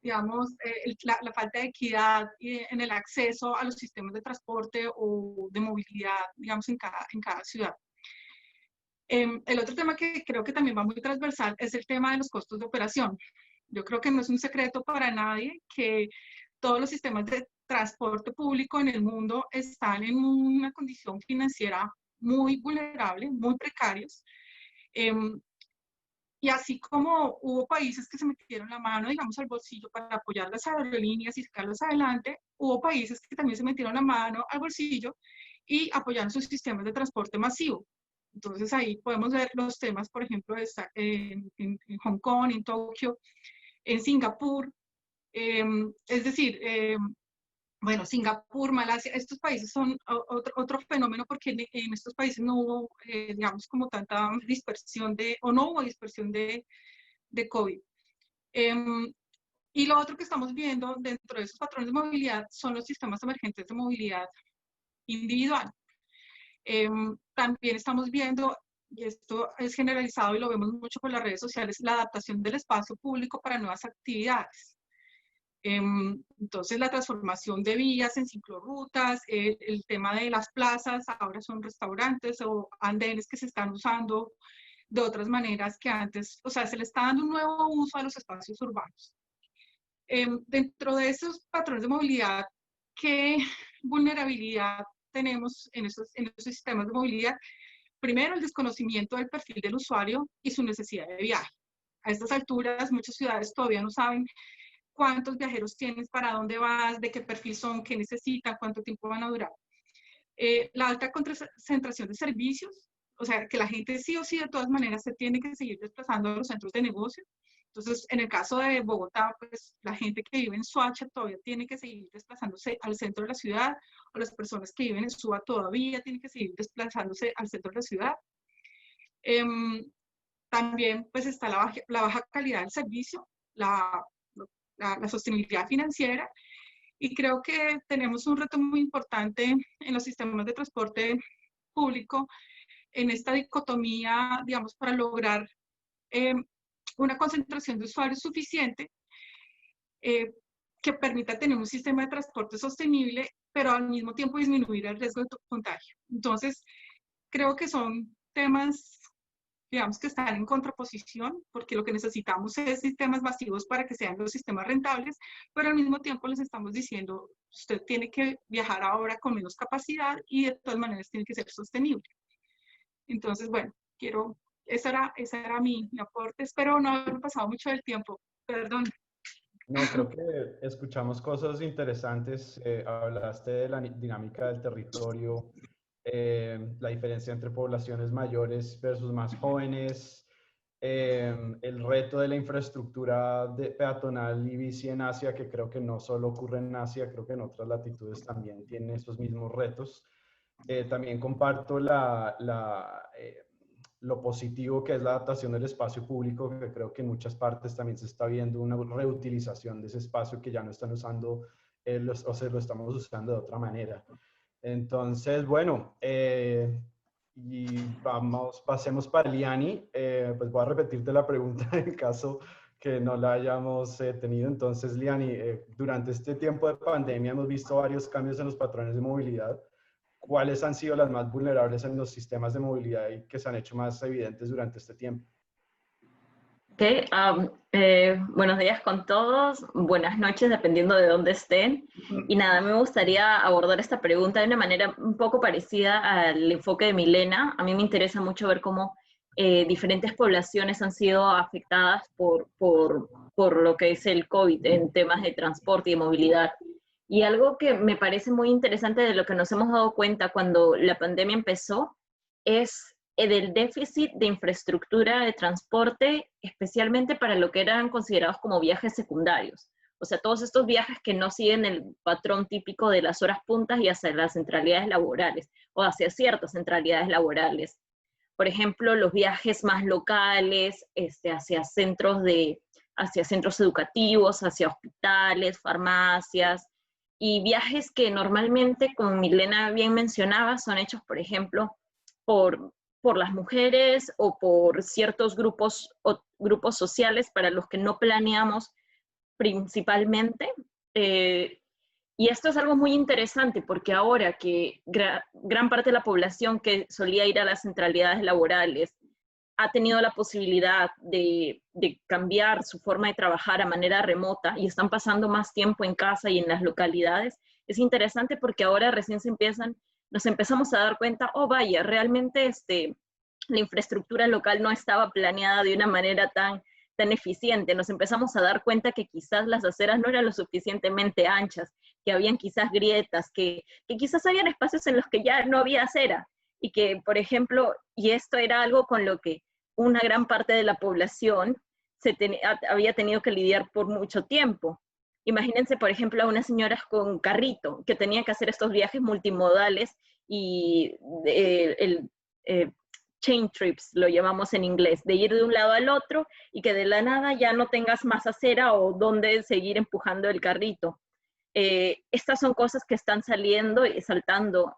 digamos, la falta de equidad en el acceso a los sistemas de transporte o de movilidad, digamos, en cada ciudad. El otro tema que creo que también va muy transversal es el tema de los costos de operación. Yo creo que no es un secreto para nadie que todos los sistemas de transporte público en el mundo están en una condición financiera muy vulnerable, muy precarios. Y así como hubo países que se metieron la mano, digamos, al bolsillo para apoyar las aerolíneas y sacarlas adelante, hubo países que también se metieron la mano al bolsillo y apoyaron sus sistemas de transporte masivo. Entonces ahí podemos ver los temas, por ejemplo, en Hong Kong, en Tokio, en Singapur. Es decir, bueno, Singapur, Malasia, estos países son otro fenómeno porque en estos países no hubo, digamos, como tanta dispersión o no hubo dispersión de COVID. Y lo otro que estamos viendo dentro de esos patrones de movilidad son los sistemas emergentes de movilidad individual. También estamos viendo, y esto es generalizado y lo vemos mucho por las redes sociales, la adaptación del espacio público para nuevas actividades. Entonces, la transformación de vías en ciclorrutas, el tema de las plazas, ahora son restaurantes o andenes que se están usando de otras maneras que antes, o sea, se le está dando un nuevo uso a los espacios urbanos. Dentro de esos patrones de movilidad, ¿qué vulnerabilidad tenemos en esos sistemas de movilidad? Primero, el desconocimiento del perfil del usuario y su necesidad de viaje. A estas alturas, muchas ciudades todavía no saben cuántos viajeros tienes, para dónde vas, de qué perfil son, qué necesitan, cuánto tiempo van a durar. La alta concentración de servicios, o sea, que la gente sí o sí de todas maneras se tiene que seguir desplazando a los centros de negocio. Entonces, en el caso de Bogotá, pues la gente que vive en Soacha todavía tiene que seguir desplazándose al centro de la ciudad, o las personas que viven en Suba todavía tienen que seguir desplazándose al centro de la ciudad. También pues está la baja calidad del servicio, la sostenibilidad financiera, y creo que tenemos un reto muy importante en los sistemas de transporte público, en esta dicotomía, digamos, para lograr una concentración de usuarios suficiente que permita tener un sistema de transporte sostenible, pero al mismo tiempo disminuir el riesgo de contagio. Entonces, creo que son temas, digamos, que están en contraposición, porque lo que necesitamos es sistemas masivos para que sean los sistemas rentables, pero al mismo tiempo les estamos diciendo, usted tiene que viajar ahora con menos capacidad y de todas maneras tiene que ser sostenible. Entonces, bueno, ese era mi aporte. Espero no haber pasado mucho del tiempo. Perdón. No, creo que escuchamos cosas interesantes. Hablaste de la dinámica del territorio, la diferencia entre poblaciones mayores versus más jóvenes, el reto de la infraestructura peatonal y bici en Asia, que creo que no solo ocurre en Asia, creo que en otras latitudes también tienen esos mismos retos. También comparto lo positivo que es la adaptación del espacio público, que creo que en muchas partes también se está viendo una reutilización de ese espacio que ya no están usando, o se lo estamos usando de otra manera. Entonces, bueno, y pasemos para Liani. Pues voy a repetirte la pregunta en caso que no la hayamos tenido. Entonces, Liani, durante este tiempo de pandemia hemos visto varios cambios en los patrones de movilidad. ¿Cuáles han sido las más vulnerables en los sistemas de movilidad y que se han hecho más evidentes durante este tiempo? Okay, buenos días con todos, buenas noches dependiendo de dónde estén. Y nada, me gustaría abordar esta pregunta de una manera un poco parecida al enfoque de Milena. A mí me interesa mucho ver cómo diferentes poblaciones han sido afectadas por lo que es el COVID en temas de transporte y de movilidad. Y algo que me parece muy interesante de lo que nos hemos dado cuenta cuando la pandemia empezó es del déficit de infraestructura de transporte, especialmente para lo que eran considerados como viajes secundarios. O sea, todos estos viajes que no siguen el patrón típico de las horas puntas y hacia las centralidades laborales, o hacia ciertas centralidades laborales. Por ejemplo, los viajes más locales, hacia centros educativos, hacia hospitales, farmacias, y viajes que normalmente, como Milena bien mencionaba, son hechos, por ejemplo, por las mujeres o por ciertos grupos sociales para los que no planeamos principalmente. Y esto es algo muy interesante porque ahora que gran parte de la población que solía ir a las centralidades laborales ha tenido la posibilidad de cambiar su forma de trabajar a manera remota y están pasando más tiempo en casa y en las localidades, es interesante porque ahora recién nos empezamos a dar cuenta, oh vaya, realmente la infraestructura local no estaba planeada de una manera tan eficiente. Nos empezamos a dar cuenta que quizás las aceras no eran lo suficientemente anchas, que habían quizás grietas, que quizás habían espacios en los que ya no había acera. Y que, por ejemplo, y esto era algo con lo que una gran parte de la población había tenido que lidiar por mucho tiempo. Imagínense, por ejemplo, a unas señoras con carrito que tenían que hacer estos viajes multimodales y chain trips, lo llamamos en inglés, de ir de un lado al otro y que de la nada ya no tengas más acera o dónde seguir empujando el carrito. Estas son cosas que están saliendo y saltando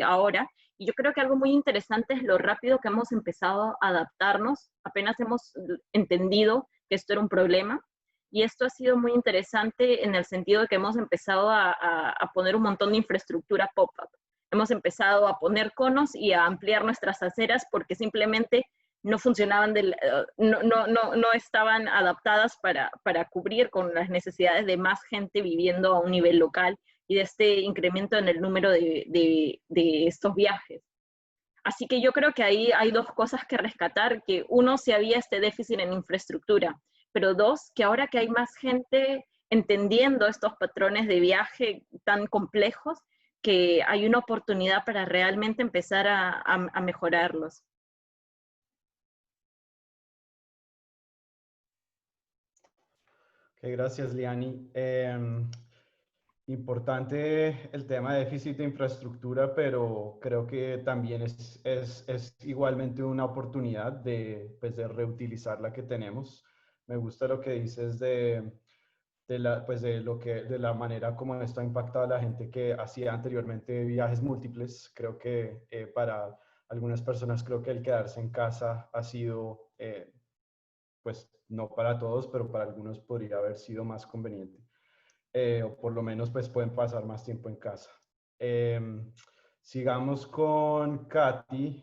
ahora. Y yo creo que algo muy interesante es lo rápido que hemos empezado a adaptarnos. Apenas hemos entendido que esto era un problema. Y esto ha sido muy interesante en el sentido de que hemos empezado a poner un montón de infraestructura pop-up. Hemos empezado a poner conos y a ampliar nuestras aceras porque simplemente no funcionaban, no estaban adaptadas para cubrir con las necesidades de más gente viviendo a un nivel local y de este incremento en el número de estos viajes. Así que yo creo que ahí hay dos cosas que rescatar, que uno, si había este déficit en infraestructura, pero dos, que ahora que hay más gente entendiendo estos patrones de viaje tan complejos, que hay una oportunidad para realmente empezar a mejorarlos. Okay, gracias, Liani. Importante el tema de déficit de infraestructura, pero creo que también es igualmente una oportunidad de, pues, de reutilizar la que tenemos. Me gusta lo que dices de la manera como esto ha impactado a la gente que hacía anteriormente viajes múltiples. Creo que para algunas personas creo que el quedarse en casa ha sido, pues no para todos, pero para algunos podría haber sido más conveniente. O por lo menos pues pueden pasar más tiempo en casa. Sigamos con Katy.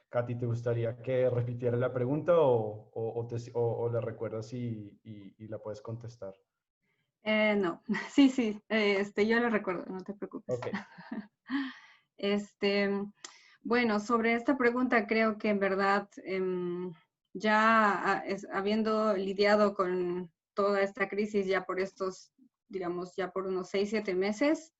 Katy, ¿te gustaría que repitiera la pregunta o la recuerdas y la puedes contestar? No, sí, yo lo recuerdo, no te preocupes. Okay. Bueno, sobre esta pregunta creo que en verdad ya habiendo lidiado con toda esta crisis ya por estos, digamos, ya por unos 6-7 meses,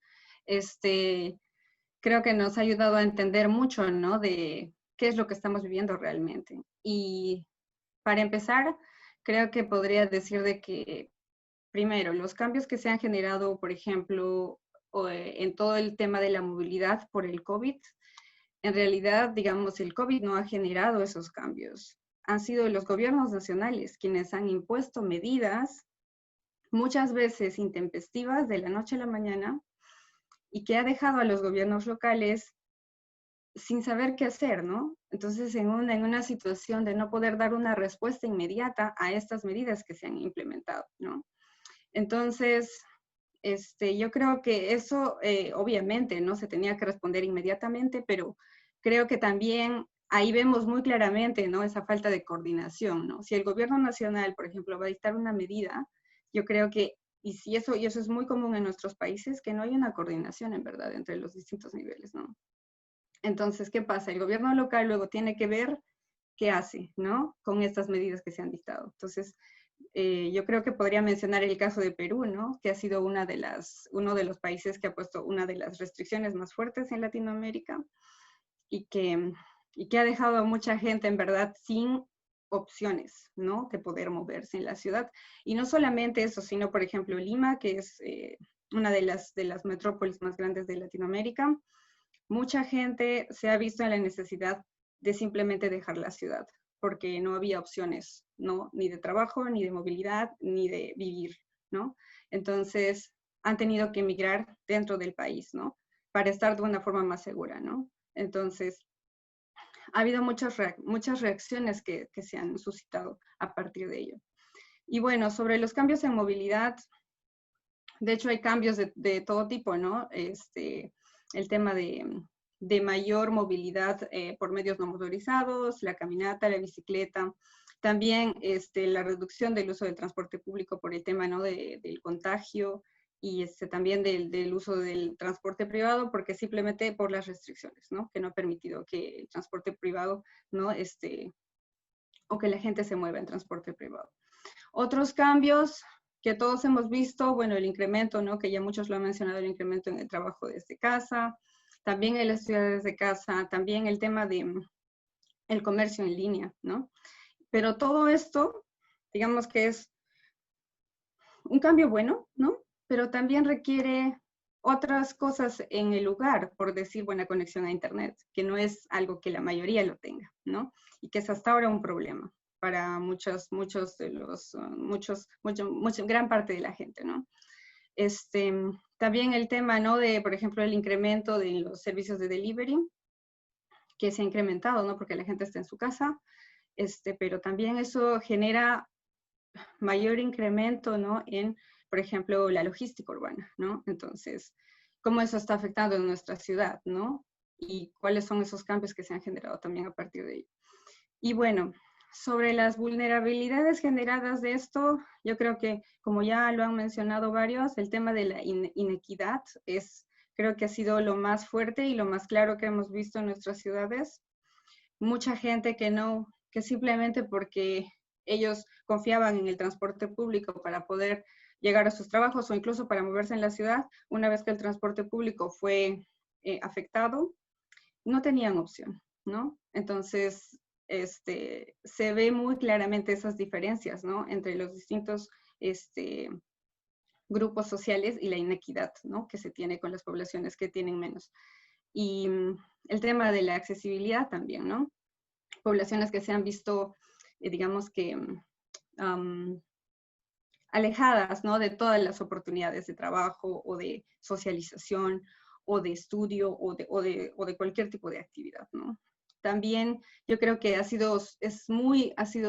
creo que nos ha ayudado a entender mucho, ¿no? De qué es lo que estamos viviendo realmente. Y para empezar, creo que podría decir de que, primero, los cambios que se han generado, por ejemplo, en todo el tema de la movilidad por el COVID, en realidad, digamos, el COVID no ha generado esos cambios. Han sido los gobiernos nacionales quienes han impuesto medidas, muchas veces intempestivas, de la noche a la mañana, y que ha dejado a los gobiernos locales sin saber qué hacer, ¿no? Entonces, en una situación de no poder dar una respuesta inmediata a estas medidas que se han implementado, ¿no? Entonces, yo creo que eso, obviamente, no se tenía que responder inmediatamente, pero creo que también ahí vemos muy claramente, ¿no? Esa falta de coordinación, ¿no? Si el gobierno nacional, por ejemplo, va a dictar una medida, yo creo que, y eso es muy común en nuestros países, que no hay una coordinación, en verdad, entre los distintos niveles, ¿no? Entonces, ¿qué pasa? El gobierno local luego tiene que ver qué hace, ¿no? Con estas medidas que se han dictado. Entonces, yo creo que podría mencionar el caso de Perú, ¿no? Que ha sido uno de los países que ha puesto una de las restricciones más fuertes en Latinoamérica y que ha dejado a mucha gente, en verdad, sin opciones, ¿no? De poder moverse en la ciudad. Y no solamente eso, sino, por ejemplo, Lima, que es una de las metrópolis más grandes de Latinoamérica. Mucha gente se ha visto en la necesidad de simplemente dejar la ciudad, porque no había opciones, ¿no? Ni de trabajo, ni de movilidad, ni de vivir, ¿no? Entonces, han tenido que emigrar dentro del país, ¿no? Para estar de una forma más segura, ¿no? Entonces, ha habido muchas reacciones que se han suscitado a partir de ello. Y bueno, sobre los cambios en movilidad, de hecho hay cambios de todo tipo, ¿no? El tema de mayor movilidad por medios no motorizados, la caminata, la bicicleta, también la reducción del uso del transporte público por el tema, ¿no? del contagio, y también del uso del transporte privado, porque simplemente por las restricciones, ¿no? Que no ha permitido que el transporte privado, ¿no? O que la gente se mueva en transporte privado. Otros cambios que todos hemos visto, bueno, el incremento, ¿no? Que ya muchos lo han mencionado, el incremento en el trabajo desde casa, también en las ciudades de casa, también el tema de el comercio en línea, ¿no? Pero todo esto, digamos que es un cambio bueno, ¿no? Pero también requiere otras cosas en el lugar, por decir buena conexión a Internet, que no es algo que la mayoría lo tenga, ¿no? Y que es hasta ahora un problema para gran parte de la gente, ¿no? También el tema, ¿no? De, por ejemplo, el incremento de los servicios de delivery, que se ha incrementado, ¿no? Porque la gente está en su casa, pero también eso genera mayor incremento, ¿no? En, por ejemplo, la logística urbana, ¿no? Entonces, ¿cómo eso está afectando en nuestra ciudad, ¿no? Y cuáles son esos cambios que se han generado también a partir de ello. Y bueno, sobre las vulnerabilidades generadas de esto, yo creo que, como ya lo han mencionado varios, el tema de la inequidad creo que ha sido lo más fuerte y lo más claro que hemos visto en nuestras ciudades. Mucha gente que simplemente porque ellos confiaban en el transporte público para poder llegar a sus trabajos o incluso para moverse en la ciudad, una vez que el transporte público fue afectado, no tenían opción, ¿no? Entonces, se ve muy claramente esas diferencias, ¿no? Entre los distintos grupos sociales y la inequidad, ¿no? Que se tiene con las poblaciones que tienen menos. Y el tema de la accesibilidad también, ¿no? Poblaciones que se han visto, digamos que, alejadas, ¿no? De todas las oportunidades de trabajo o de socialización o de estudio o de cualquier tipo de actividad, ¿no? También yo creo que ha sido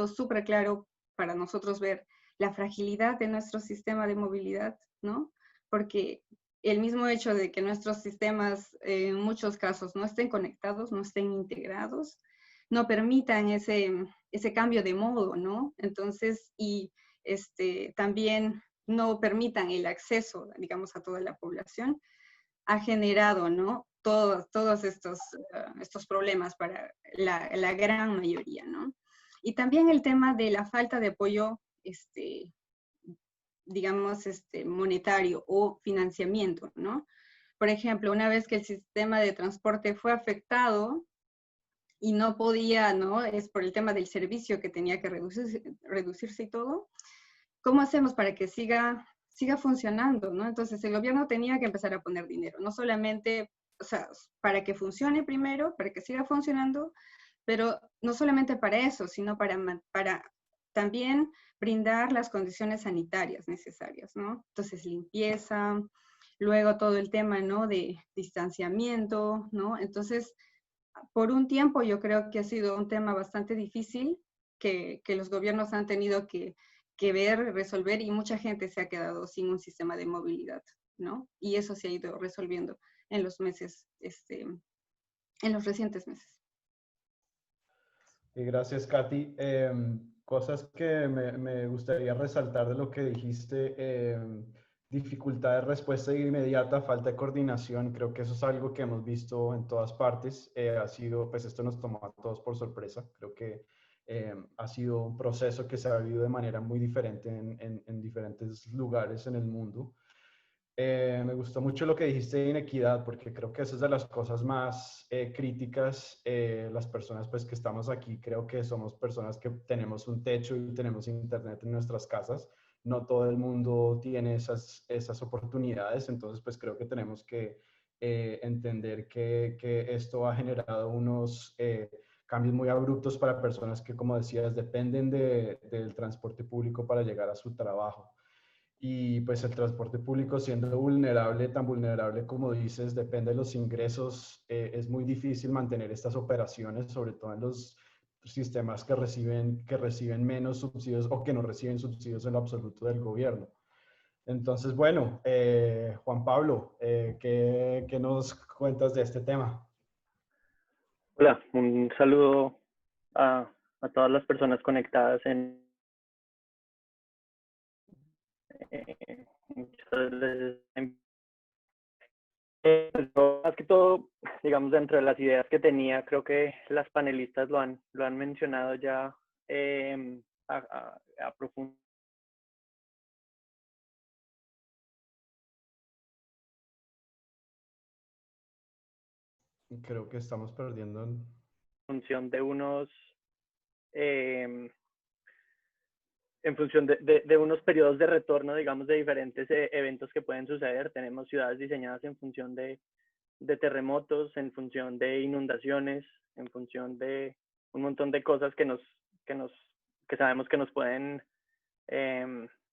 súper claro para nosotros ver la fragilidad de nuestro sistema de movilidad, ¿no? Porque el mismo hecho de que nuestros sistemas en muchos casos no estén conectados, no estén integrados, no permitan ese cambio de modo, ¿no? Entonces, y también no permitan el acceso, digamos, a toda la población, ha generado, ¿no? Todos estos problemas para la gran mayoría, ¿no? Y también el tema de la falta de apoyo, digamos, monetario o financiamiento, ¿no? Por ejemplo, una vez que el sistema de transporte fue afectado y no podía, ¿no? Es por el tema del servicio que tenía que reducirse y todo, ¿cómo hacemos para que siga funcionando, ¿no? Entonces el gobierno tenía que empezar a poner dinero, no solamente, o sea, para que funcione primero, para que siga funcionando, pero no solamente para eso, sino para también brindar las condiciones sanitarias necesarias, ¿no? Entonces limpieza, luego todo el tema, ¿no? De distanciamiento, ¿no? Entonces, por un tiempo yo creo que ha sido un tema bastante difícil que los gobiernos han tenido que ver, resolver, y mucha gente se ha quedado sin un sistema de movilidad, ¿no? Y eso se ha ido resolviendo en los meses, en los recientes meses. Y gracias, Katy. Cosas que me gustaría resaltar de lo que dijiste. Dificultad de respuesta inmediata, falta de coordinación. Creo que eso es algo que hemos visto en todas partes. Pues esto nos tomó a todos por sorpresa. Creo que ha sido un proceso que se ha vivido de manera muy diferente en diferentes lugares en el mundo. Me gustó mucho lo que dijiste de inequidad, porque creo que esa es de las cosas más críticas. Las personas pues, que estamos aquí, creo que somos personas que tenemos un techo y tenemos internet en nuestras casas. No todo el mundo tiene esas oportunidades, entonces pues creo que tenemos que entender que esto ha generado unos cambios muy abruptos para personas que, como decías, dependen del transporte público para llegar a su trabajo. Y pues el transporte público siendo vulnerable, tan vulnerable como dices, depende de los ingresos, es muy difícil mantener estas operaciones, sobre todo en los sistemas que reciben menos subsidios o que no reciben subsidios en lo absoluto del gobierno. Entonces, bueno, Juan Pablo, ¿qué nos cuentas de este tema? Hola, un saludo a todas las personas conectadas muchas veces más que todo, digamos, dentro de las ideas que tenía, creo que las panelistas lo han mencionado ya a profundidad. Creo que estamos perdiendo. Función de unos en función de unos periodos de retorno, digamos, de diferentes eventos que pueden suceder. Tenemos ciudades diseñadas en función de terremotos, en función de inundaciones, en función de un montón de cosas que sabemos que nos pueden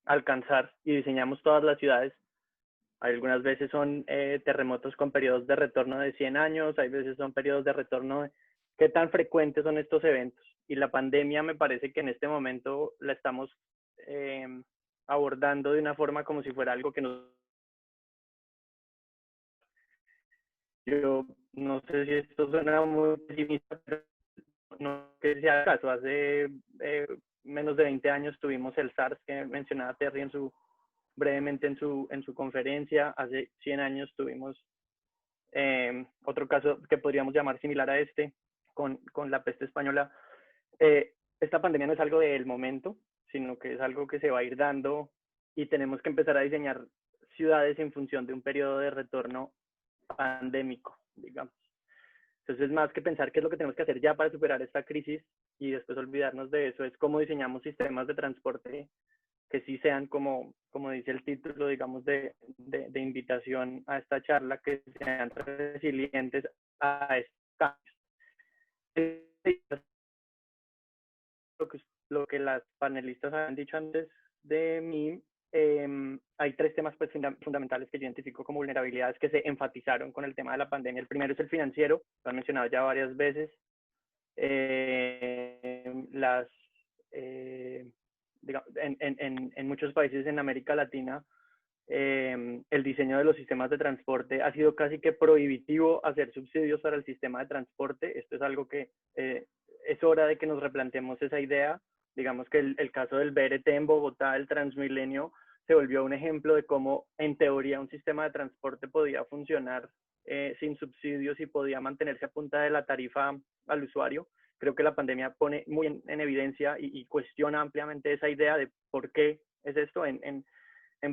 alcanzar, y diseñamos todas las ciudades. Algunas veces son terremotos con periodos de retorno de 100 años, hay veces son periodos de retorno de qué tan frecuentes son estos eventos. Y la pandemia me parece que en este momento la estamos abordando de una forma como si fuera algo que nos... Yo no sé si esto suena muy pesimista, pero no que sea el caso. Hace menos de 20 años tuvimos el SARS que mencionaba Terry brevemente en su conferencia. Hace 100 años tuvimos otro caso que podríamos llamar similar a este, con la peste española. Esta pandemia no es algo del momento, sino que es algo que se va a ir dando, y tenemos que empezar a diseñar ciudades en función de un periodo de retorno pandémico, digamos. Entonces, más que pensar qué es lo que tenemos que hacer ya para superar esta crisis y después olvidarnos de eso, es cómo diseñamos sistemas de transporte que sí sean, como dice el título, digamos, de invitación a esta charla, que sean resilientes a estos cambios. Lo que las panelistas han dicho antes de mí, hay 3 temas pues, fundamentales que yo identifico como vulnerabilidades que se enfatizaron con el tema de la pandemia. El primero es el financiero, lo han mencionado ya varias veces. Digamos, en muchos países en América Latina, el diseño de los sistemas de transporte ha sido casi que prohibitivo hacer subsidios para el sistema de transporte. Esto es algo que es hora de que nos replanteemos esa idea. Digamos que el caso del BRT en Bogotá, el Transmilenio, se volvió un ejemplo de cómo en teoría un sistema de transporte podía funcionar sin subsidios y podía mantenerse a punta de la tarifa al usuario. Creo que la pandemia pone muy en evidencia y cuestiona ampliamente esa idea de por qué es esto. En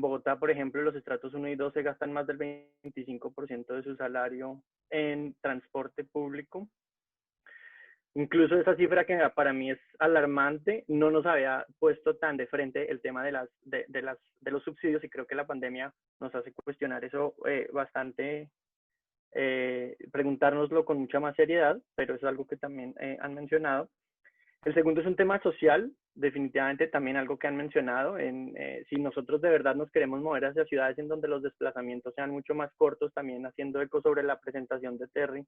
Bogotá, por ejemplo, los estratos 1 y 2 se gastan más del 25% de su salario en transporte público. Incluso esa cifra, que para mí es alarmante, no nos había puesto tan de frente el tema de los subsidios, y creo que la pandemia nos hace cuestionar eso bastante, preguntárnoslo con mucha más seriedad, pero es algo que también han mencionado. El segundo es un tema social, definitivamente también algo que han mencionado. Si nosotros de verdad nos queremos mover hacia ciudades en donde los desplazamientos sean mucho más cortos, también haciendo eco sobre la presentación de Terry.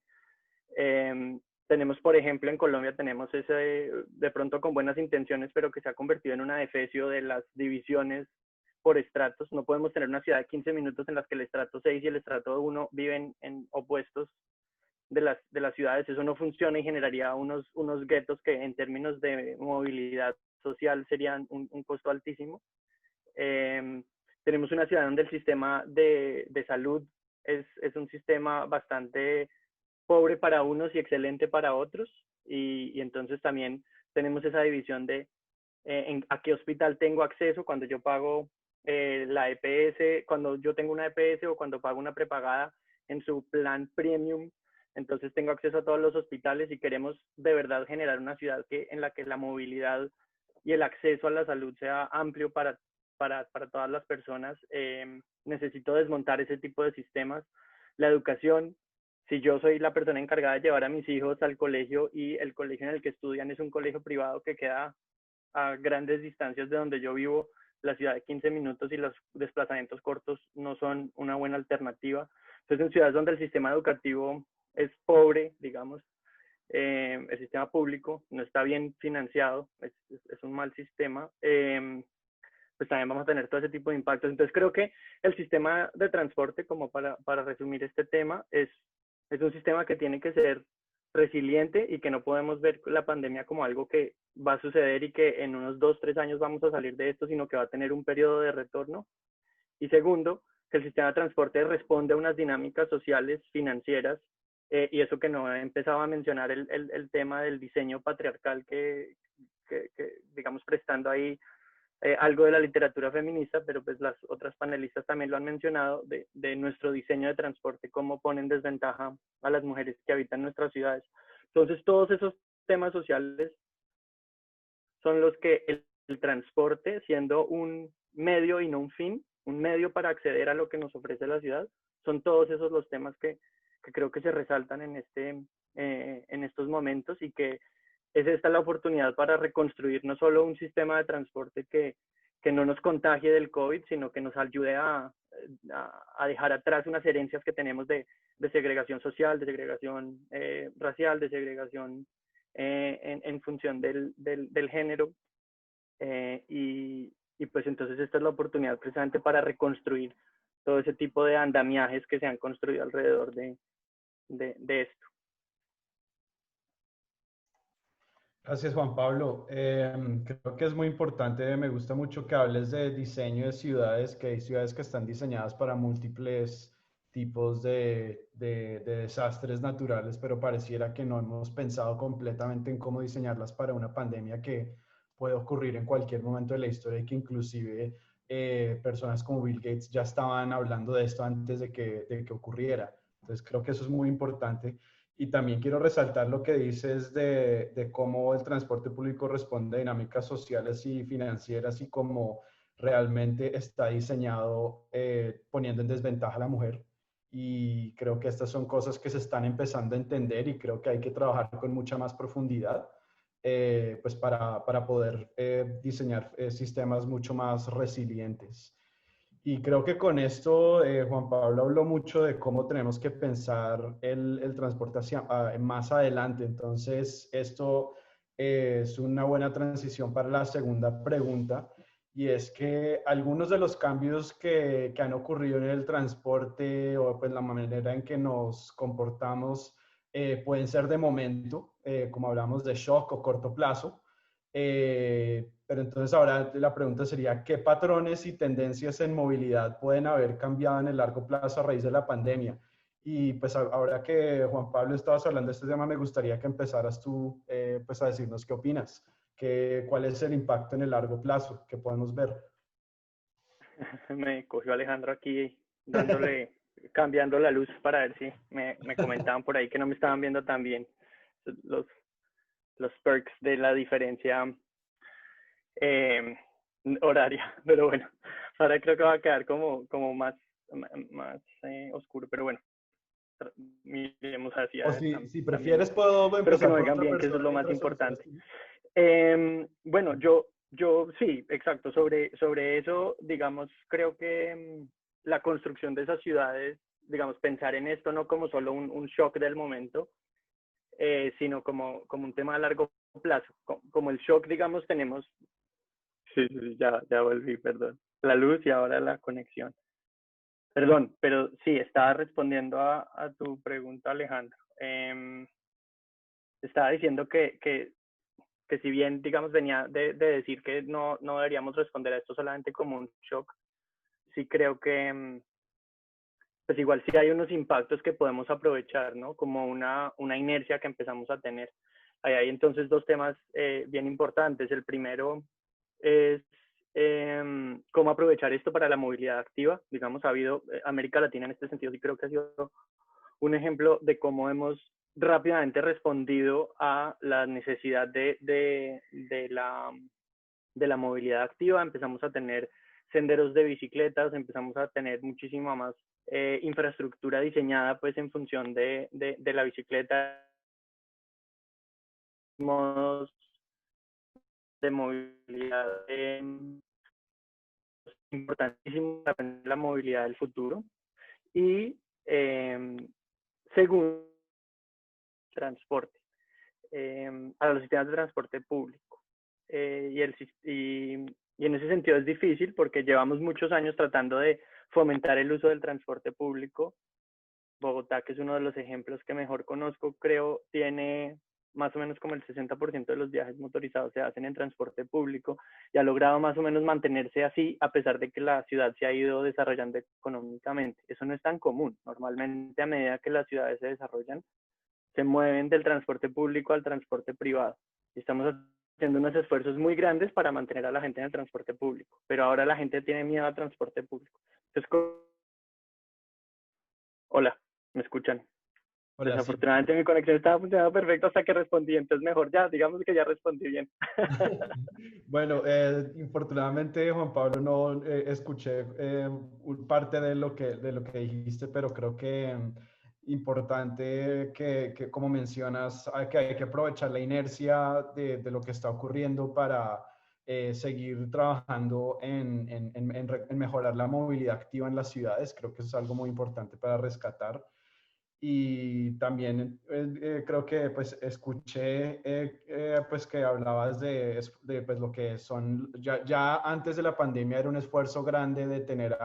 Tenemos, por ejemplo, en Colombia tenemos ese, de pronto con buenas intenciones, pero que se ha convertido en una defecio de las divisiones por estratos. No podemos tener una ciudad de 15 minutos en las que el estrato 6 y el estrato 1 viven en opuestos de las ciudades. Eso no funciona y generaría unos guetos que en términos de movilidad social serían un costo altísimo. Tenemos una ciudad donde el sistema de salud es un sistema bastante pobre para unos y excelente para otros, y entonces también tenemos esa división de a qué hospital tengo acceso cuando yo pago la EPS, cuando yo tengo una EPS o cuando pago una prepagada en su plan premium. Entonces tengo acceso a todos los hospitales, y queremos de verdad generar una ciudad en la que la movilidad y el acceso a la salud sea amplio para todas las personas. Necesito desmontar ese tipo de sistemas. La educación, si yo soy la persona encargada de llevar a mis hijos al colegio y el colegio en el que estudian es un colegio privado que queda a grandes distancias de donde yo vivo, la ciudad de 15 minutos y los desplazamientos cortos no son una buena alternativa. Entonces, en ciudades donde el sistema educativo es pobre, digamos, el sistema público no está bien financiado, es un mal sistema, pues también vamos a tener todo ese tipo de impactos. Entonces creo que el sistema de transporte, como para resumir este tema, es un sistema que tiene que ser resiliente y que no podemos ver la pandemia como algo que va a suceder y que en unos 2-3 años vamos a salir de esto, sino que va a tener un periodo de retorno. Y segundo, que el sistema de transporte responde a unas dinámicas sociales, financieras, y eso que no he empezado a mencionar, el tema del diseño patriarcal que digamos, prestando ahí algo de la literatura feminista, pero pues las otras panelistas también lo han mencionado, de nuestro diseño de transporte, cómo pone en desventaja a las mujeres que habitan nuestras ciudades. Entonces, todos esos temas sociales son los que el el transporte siendo un medio y no un fin, un medio para acceder a lo que nos ofrece la ciudad. Son todos esos los temas que creo que se resaltan en estos momentos, y que es esta la oportunidad para reconstruir no solo un sistema de transporte que no nos contagie del COVID, sino que nos ayude a dejar atrás unas herencias que tenemos de segregación social, de segregación racial, de segregación en función del género. Y pues entonces esta es la oportunidad precisamente para reconstruir todo ese tipo de andamiajes que se han construido alrededor de esto. Gracias, Juan Pablo. Creo que es muy importante, me gusta mucho que hables de diseño de ciudades, que hay ciudades que están diseñadas para múltiples tipos de desastres naturales, pero pareciera que no hemos pensado completamente en cómo diseñarlas para una pandemia que puede ocurrir en cualquier momento de la historia, y que inclusive personas como Bill Gates ya estaban hablando de esto antes de que ocurriera. Entonces creo que eso es muy importante. Y también quiero resaltar lo que dices de cómo el transporte público responde a dinámicas sociales y financieras, y cómo realmente está diseñado poniendo en desventaja a la mujer. Y creo que estas son cosas que se están empezando a entender, y creo que hay que trabajar con mucha más profundidad pues para poder diseñar sistemas mucho más resilientes. Y creo que con esto Juan Pablo habló mucho de cómo tenemos que pensar el transporte hacia, más adelante. Entonces, esto es una buena transición para la segunda pregunta, y es que algunos de los cambios que han ocurrido en el transporte, o pues la manera en que nos comportamos, pueden ser de momento, como hablamos de shock o corto plazo. Pero entonces ahora la pregunta sería, ¿qué patrones y tendencias en movilidad pueden haber cambiado en el largo plazo a raíz de la pandemia? Y pues ahora que Juan Pablo estabas hablando de este tema, me gustaría que empezaras tú pues a decirnos qué opinas, cuál es el impacto en el largo plazo que podemos ver. Me cogió Alejandro aquí cambiando la luz para ver si me comentaban por ahí que no me estaban viendo tan bien los perks de la diferencia horaria, pero bueno, ahora creo que va a quedar como más oscuro, pero bueno, miremos hacia o si prefieres puedo empezar. pero que no oigan bien, que eso es lo más importante. Bueno, yo sí, exacto, sobre eso, digamos, creo que la construcción de esas ciudades, digamos, pensar en esto no como solo un shock del momento, sino como un tema a largo plazo. Como el shock, digamos, tenemos, sí, ya volví, perdón, la luz y ahora la conexión. Perdón, pero sí, estaba respondiendo a tu pregunta, Alejandro. Estaba diciendo que si bien, digamos, venía de decir que no deberíamos responder a esto solamente como un shock, sí creo que pues igual sí hay unos impactos que podemos aprovechar, ¿no? Como una inercia que empezamos a tener. Ahí hay entonces dos temas bien importantes. El primero es cómo aprovechar esto para la movilidad activa. Digamos, ha habido, América Latina en este sentido sí creo que ha sido un ejemplo de cómo hemos rápidamente respondido a la necesidad de la movilidad activa. Empezamos a tener senderos de bicicletas, empezamos a tener muchísima más infraestructura diseñada pues en función de la bicicleta, modos de movilidad importantísimo para la movilidad del futuro. Y segundo, transporte, a los sistemas de transporte público. Y en ese sentido es difícil porque llevamos muchos años tratando de fomentar el uso del transporte público. Bogotá, que es uno de los ejemplos que mejor conozco, creo, tiene más o menos como el 60% de los viajes motorizados se hacen en transporte público, y ha logrado más o menos mantenerse así a pesar de que la ciudad se ha ido desarrollando económicamente. Eso no es tan común. Normalmente, a medida que las ciudades se desarrollan, se mueven del transporte público al transporte privado. Y estamos haciendo unos esfuerzos muy grandes para mantener a la gente en el transporte público, pero ahora la gente tiene miedo al transporte público. Entonces, hola, ¿me escuchan? Hola, sí. Desafortunadamente mi conexión estaba funcionando perfecto hasta que respondí, entonces mejor ya, digamos que ya respondí bien. Bueno, infortunadamente, Juan Pablo, no escuché parte de lo que dijiste, pero creo que importante que, como mencionas, hay que aprovechar la inercia de lo que está ocurriendo para seguir trabajando en mejorar la movilidad activa en las ciudades. Creo que eso es algo muy importante para rescatar. Y también creo que pues escuché pues que hablabas de pues lo que son, ya antes de la pandemia era un esfuerzo grande de tener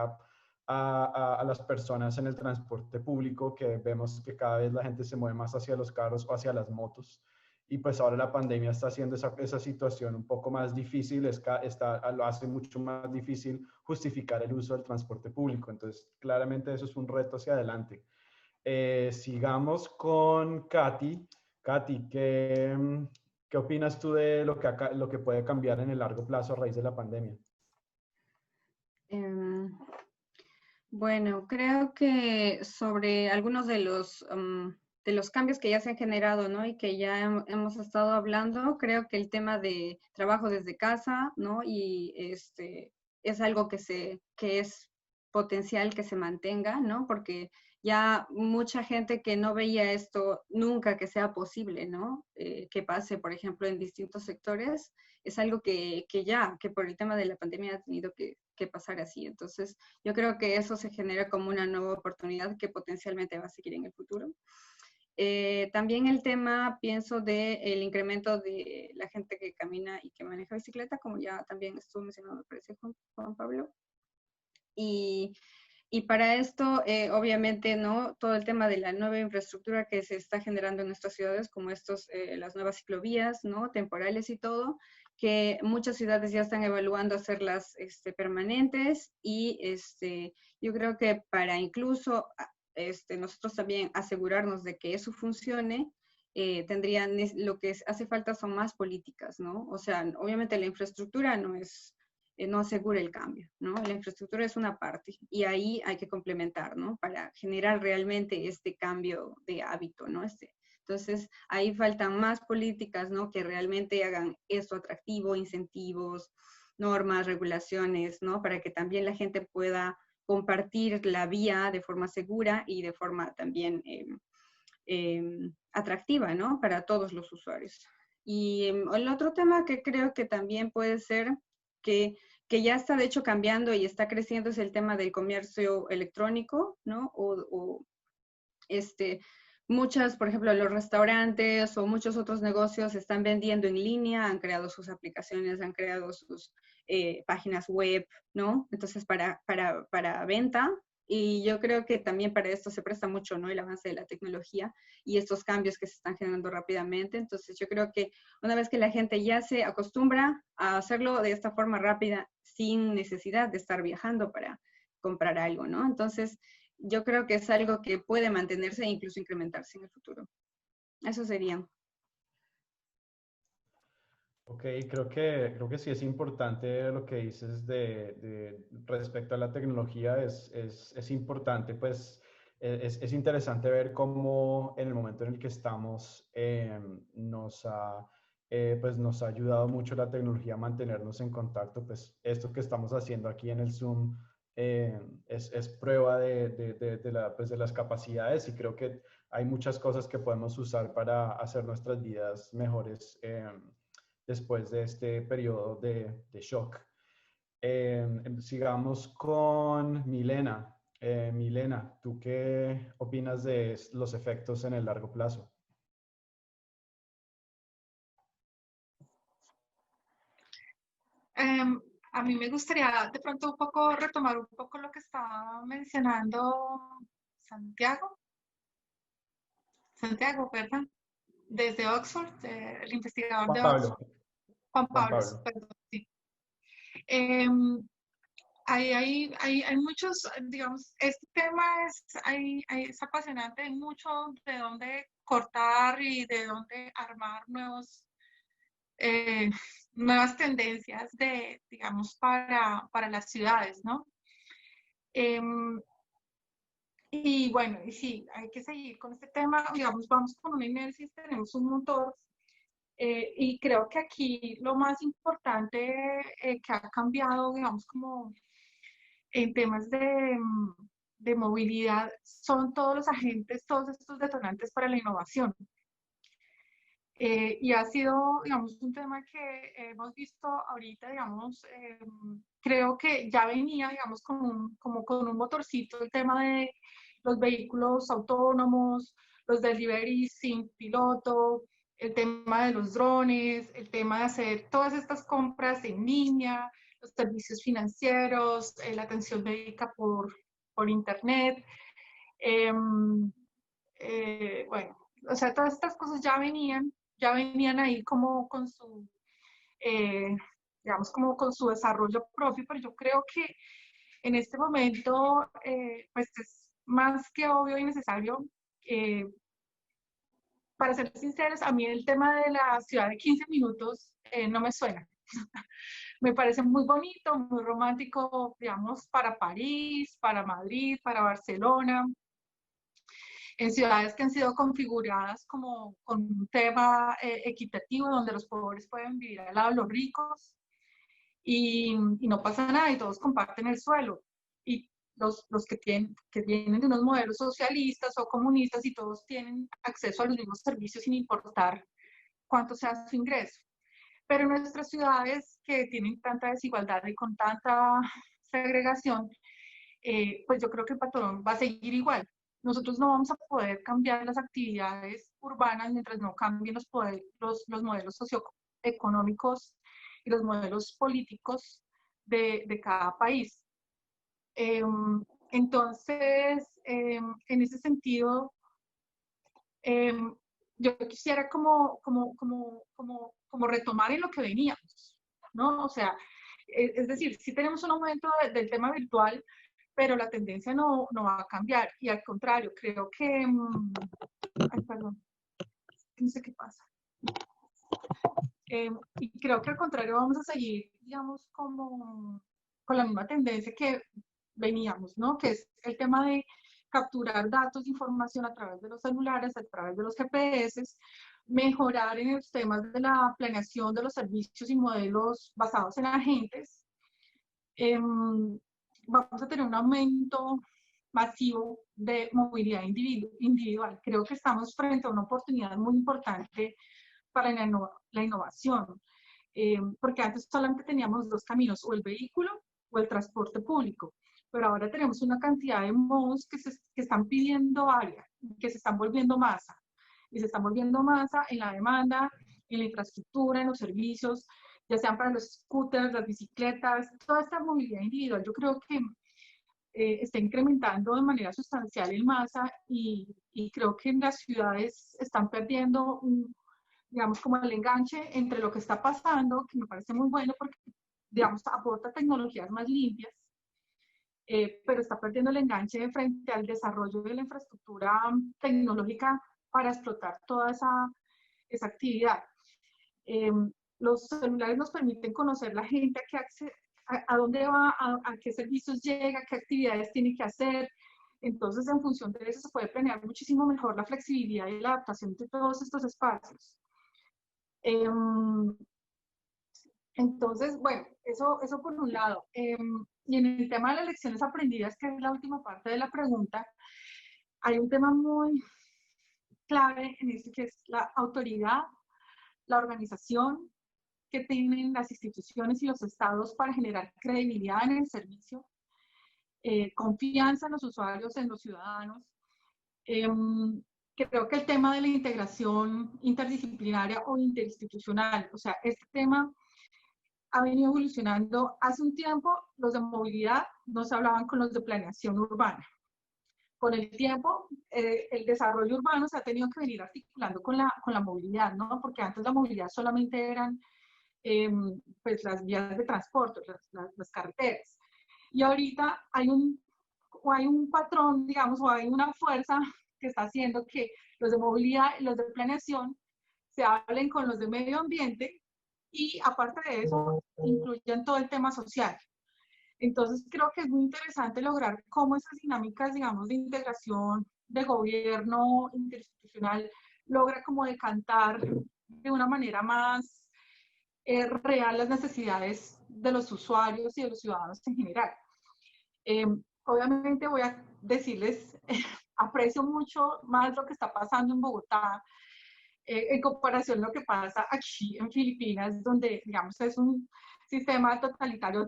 a las personas en el transporte público, que vemos que cada vez la gente se mueve más hacia los carros o hacia las motos. Y pues ahora la pandemia está haciendo esa situación un poco más difícil, lo hace mucho más difícil justificar el uso del transporte público. Entonces, claramente eso es un reto hacia adelante. Sigamos con Katy. Katy, ¿qué opinas tú de lo que puede cambiar en el largo plazo a raíz de la pandemia? Bueno, creo que sobre algunos de los cambios que ya se han generado, ¿no? Y que ya hemos estado hablando, creo que el tema de trabajo desde casa, ¿no? Y es algo que es potencial que se mantenga, ¿no? Porque ya mucha gente que no veía esto nunca que sea posible, ¿no? Que pase, por ejemplo, en distintos sectores, es algo que por el tema de la pandemia ha tenido que pasar así. Entonces, yo creo que eso se genera como una nueva oportunidad que potencialmente va a seguir en el futuro. También el tema, pienso, del incremento de la gente que camina y que maneja bicicleta, como ya también estuvo mencionando, me parece, Juan Pablo. Y para esto, obviamente, ¿no? Todo el tema de la nueva infraestructura que se está generando en nuestras ciudades, como las nuevas ciclovías, ¿no? Temporales y todo, que muchas ciudades ya están evaluando hacerlas permanentes y yo creo que para incluso nosotros también asegurarnos de que eso funcione, lo que hace falta son más políticas, ¿no? O sea, obviamente la infraestructura no asegura el cambio, ¿no? La infraestructura es una parte y ahí hay que complementar, ¿no? Para generar realmente este cambio de hábito, ¿no? Entonces, ahí faltan más políticas, ¿no? Que realmente hagan esto atractivo, incentivos, normas, regulaciones, ¿no? Para que también la gente pueda compartir la vía de forma segura y de forma también atractiva, ¿no? Para todos los usuarios. Y el otro tema que creo que también puede ser que ya está de hecho cambiando y está creciendo es el tema del comercio electrónico, ¿no? Muchas, por ejemplo, los restaurantes o muchos otros negocios están vendiendo en línea, han creado sus aplicaciones, han creado sus páginas web, ¿no? Entonces, para venta. Y yo creo que también para esto se presta mucho, ¿no? El avance de la tecnología y estos cambios que se están generando rápidamente. Entonces, yo creo que una vez que la gente ya se acostumbra a hacerlo de esta forma rápida, sin necesidad de estar viajando para comprar algo, ¿no? Entonces, yo creo que es algo que puede mantenerse e incluso incrementarse en el futuro. Eso sería. Ok, creo que sí es importante lo que dices de respecto a la tecnología, es importante, pues es interesante ver cómo en el momento en el que estamos pues nos ha ayudado mucho la tecnología a mantenernos en contacto, pues esto que estamos haciendo aquí en el Zoom es prueba pues de las capacidades y creo que hay muchas cosas que podemos usar para hacer nuestras vidas mejores después de este periodo de shock. Sigamos con Milena. Milena, ¿tú qué opinas de los efectos en el largo plazo? A mí me gustaría de pronto un poco retomar un poco lo que estaba mencionando Santiago. Santiago, ¿verdad? Desde Oxford, el investigador Juan de Pablo. Oxford, Juan Juan Pablo, Pablo. perdón, sí. Hay muchos, digamos, este tema es apasionante, hay mucho de dónde cortar y de dónde armar nuevas tendencias digamos, para las ciudades, ¿no? Y bueno, y sí, hay que seguir con este tema, digamos, vamos con una inercia, tenemos un motor, y creo que aquí lo más importante que ha cambiado, digamos, como en temas de movilidad, son todos los agentes, todos estos detonantes para la innovación. Y ha sido, digamos, un tema que hemos visto ahorita, digamos, creo que ya venía, digamos, como con un motorcito el tema de los vehículos autónomos, los deliveries sin piloto, el tema de los drones, el tema de hacer todas estas compras en línea, los servicios financieros, la atención médica por internet. Eh, bueno, o sea, todas estas cosas ya venían ahí como con su, eh, digamos, como con su desarrollo propio, pero yo creo que en este momento, pues es más que obvio y necesario. eh, para ser sinceros, a mí el tema de la ciudad de 15 minutos no me suena. Me parece muy bonito, muy romántico, digamos, para París, para Madrid, para Barcelona, en ciudades que han sido configuradas como con un tema equitativo, donde los pobres pueden vivir al lado de los ricos y no pasa nada y todos comparten el suelo. Y los que vienen de unos modelos socialistas o comunistas y todos tienen acceso a los mismos servicios sin importar cuánto sea su ingreso. Pero en nuestras ciudades que tienen tanta desigualdad y con tanta segregación, pues yo creo que el patrón va a seguir igual. Nosotros no vamos a poder cambiar las actividades urbanas mientras no cambien los modelos socioeconómicos y los modelos políticos de cada país. Eh, entonces, en ese sentido, eh, yo quisiera como retomar en lo que veníamos, ¿no? O sea, es decir, sí tenemos un aumento del tema virtual, pero la tendencia no va a cambiar. Y al contrario, creo que... ay, perdón, no sé qué pasa. Y creo que al contrario vamos a seguir, digamos, como con la misma tendencia que veníamos, ¿no? Que es el tema de capturar datos de información a través de los celulares, a través de los GPS, mejorar en los temas de la planeación de los servicios y modelos basados en agentes. Vamos a tener un aumento masivo de movilidad individual. Creo que estamos frente a una oportunidad muy importante para la innovación, porque antes solamente teníamos dos caminos, o el vehículo o el transporte público, pero ahora tenemos una cantidad de modos que están pidiendo área, que se están volviendo masa, y se están volviendo masa en la demanda, en la infraestructura, en los servicios, ya sean para los scooters, las bicicletas, toda esta movilidad individual. Yo creo que está incrementando de manera sustancial en masa y creo que en las ciudades están perdiendo digamos, como el enganche entre lo que está pasando, que me parece muy bueno porque, digamos, aporta tecnologías más limpias, pero está perdiendo el enganche frente al desarrollo de la infraestructura tecnológica para explotar toda esa actividad. Los celulares nos permiten conocer la gente a dónde va, a qué servicios llega, qué actividades tiene que hacer. Entonces, en función de eso, se puede planear muchísimo mejor la flexibilidad y la adaptación de todos estos espacios. Entonces, bueno, eso por un lado. Y en el tema de las lecciones aprendidas, que es la última parte de la pregunta, hay un tema muy clave en eso que es la autoridad, la organización que tienen las instituciones y los estados para generar credibilidad en el servicio, confianza en los usuarios, en los ciudadanos. Creo que el tema de la integración interdisciplinaria o interinstitucional, o sea, este tema ha venido evolucionando. Hace un tiempo los de movilidad no se hablaban con los de planeación urbana. Con el tiempo, el desarrollo urbano se ha tenido que venir articulando con la movilidad, ¿no? Porque antes la movilidad solamente eran pues las vías de transporte, las carreteras. Y ahorita hay un patrón, digamos, o hay una fuerza que está haciendo que los de movilidad y los de planeación se hablen con los de medio ambiente y aparte de eso incluyen todo el tema social. Entonces creo que es muy interesante lograr cómo esas dinámicas, digamos, de integración de gobierno interinstitucional logra como decantar de una manera más real las necesidades de los usuarios y de los ciudadanos en general. Obviamente voy a decirles, aprecio mucho más lo que está pasando en Bogotá en comparación a lo que pasa aquí en Filipinas, donde, digamos, es un sistema totalitario,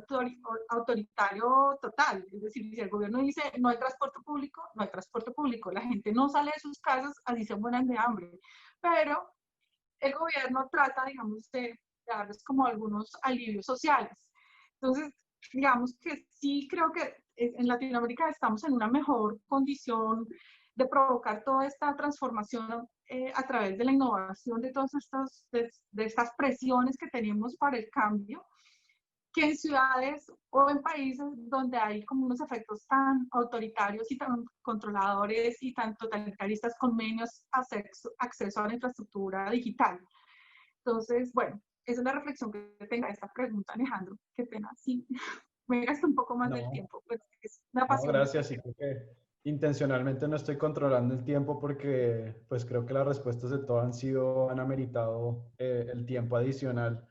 autoritario total. Es decir, si el gobierno dice no hay transporte público, no hay transporte público. La gente no sale de sus casas, así se mueran de hambre. Pero el gobierno trata, digamos, de darles como algunos alivios sociales. Entonces, digamos que sí creo que en Latinoamérica estamos en una mejor condición de provocar toda esta transformación a través de la innovación de todas estas presiones que tenemos para el cambio, que en ciudades o en países donde hay como unos efectos tan autoritarios y tan controladores y tan totalitaristas con menos acceso a la infraestructura digital. Entonces, bueno, esa es la reflexión que tenga esta pregunta, Alejandro. Qué pena, sí, me gasta un poco más del tiempo, pues es una pasión. No, gracias, y creo que intencionalmente no estoy controlando el tiempo porque pues creo que las respuestas de todos han ameritado el tiempo adicional.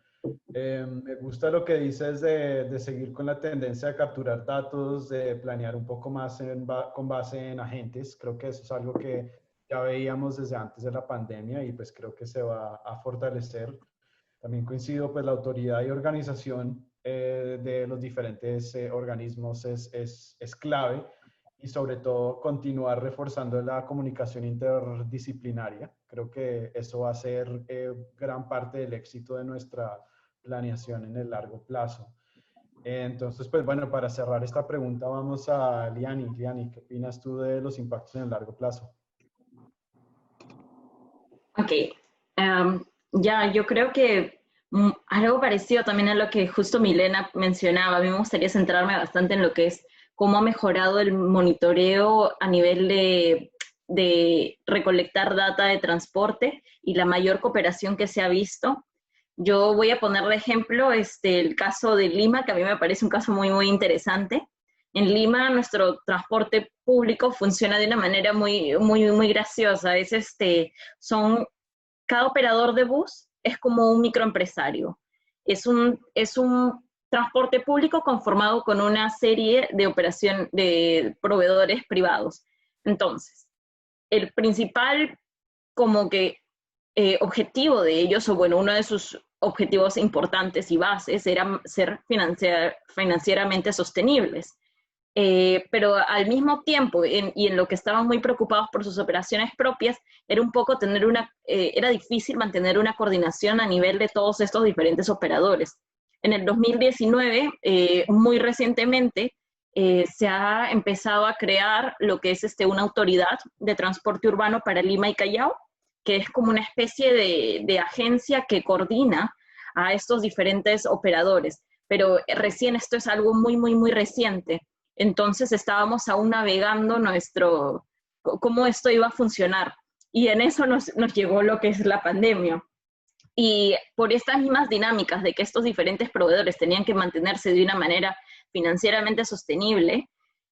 Me gusta lo que dices de seguir con la tendencia de capturar datos, de planear un poco más con base en agentes. Creo que eso es algo que ya veíamos desde antes de la pandemia y pues creo que se va a fortalecer. También coincido, pues la autoridad y organización de los diferentes organismos es clave y sobre todo continuar reforzando la comunicación interdisciplinaria. Creo que eso va a ser gran parte del éxito de nuestra planeación en el largo plazo. Entonces, pues bueno, para cerrar esta pregunta vamos a Liani. Liani, ¿qué opinas tú de los impactos en el largo plazo? Ok, ya, yo creo que algo parecido también a lo que justo Milena mencionaba. A mí me gustaría centrarme bastante en lo que es cómo ha mejorado el monitoreo a nivel de recolectar data de transporte y la mayor cooperación que se ha visto. Yo voy a poner de ejemplo el caso de Lima, que a mí me parece un caso muy, muy interesante. En Lima, nuestro transporte público funciona de una manera muy, muy, muy graciosa. Cada operador de bus es como un microempresario. Es un transporte público conformado con una serie de proveedores privados. Entonces, el principal como que objetivo de ellos, o bueno, uno de sus objetivos importantes y bases era ser financieramente sostenibles. Pero al mismo tiempo, y en lo que estaban muy preocupados por sus operaciones propias, era un poco era difícil mantener una coordinación a nivel de todos estos diferentes operadores. En el 2019, muy recientemente, se ha empezado a crear lo que es una autoridad de transporte urbano para Lima y Callao, que es como una especie de agencia que coordina a estos diferentes operadores. Pero recién esto es algo muy, muy, muy reciente. Entonces estábamos aún navegando cómo esto iba a funcionar. Y en eso nos llegó lo que es la pandemia. Y por estas mismas dinámicas de que estos diferentes proveedores tenían que mantenerse de una manera financieramente sostenible,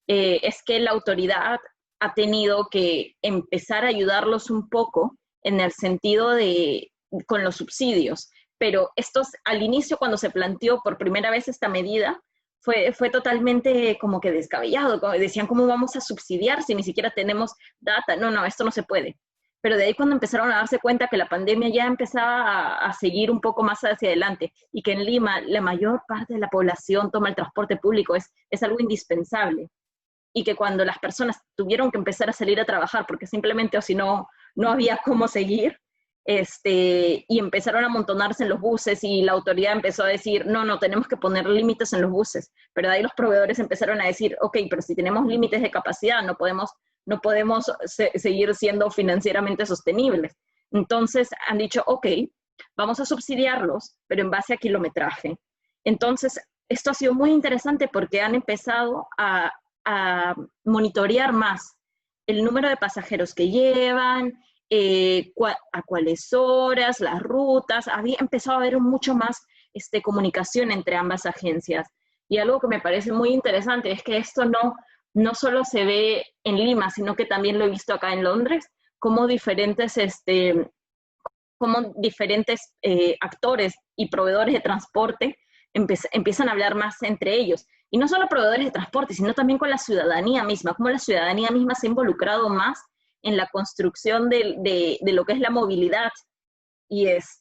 es que la autoridad ha tenido que empezar a ayudarlos un poco en el sentido con los subsidios. Pero al inicio, cuando se planteó por primera vez esta medida, fue totalmente como que descabellado. Decían, ¿cómo vamos a subsidiar si ni siquiera tenemos data? No, esto no se puede. Pero de ahí cuando empezaron a darse cuenta que la pandemia ya empezaba a seguir un poco más hacia adelante y que en Lima la mayor parte de la población toma el transporte público, es algo indispensable. Y que cuando las personas tuvieron que empezar a salir a trabajar porque simplemente o si no había cómo seguir, y empezaron a amontonarse en los buses y la autoridad empezó a decir, no, tenemos que poner límites en los buses. Pero de ahí los proveedores empezaron a decir, ok, pero si tenemos límites de capacidad, no podemos seguir siendo financieramente sostenibles. Entonces han dicho, ok, vamos a subsidiarlos, pero en base a kilometraje. Entonces, esto ha sido muy interesante porque han empezado a monitorear más el número de pasajeros que llevan, a cuáles horas, las rutas. Había empezado a haber mucho más comunicación entre ambas agencias. Y algo que me parece muy interesante es que esto no solo se ve en Lima, sino que también lo he visto acá en Londres, como diferentes actores y proveedores de transporte empiezan a hablar más entre ellos. Y no solo proveedores de transporte, sino también con la ciudadanía misma, como la ciudadanía misma se ha involucrado más en la construcción de lo que es la movilidad. Y es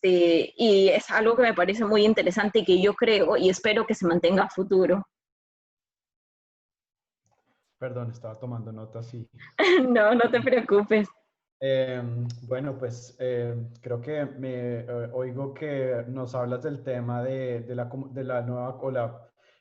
algo que me parece muy interesante y que yo creo y espero que se mantenga a futuro. Perdón, estaba tomando notas, sí. No te preocupes. Bueno, pues creo que oigo que nos hablas del tema de la nueva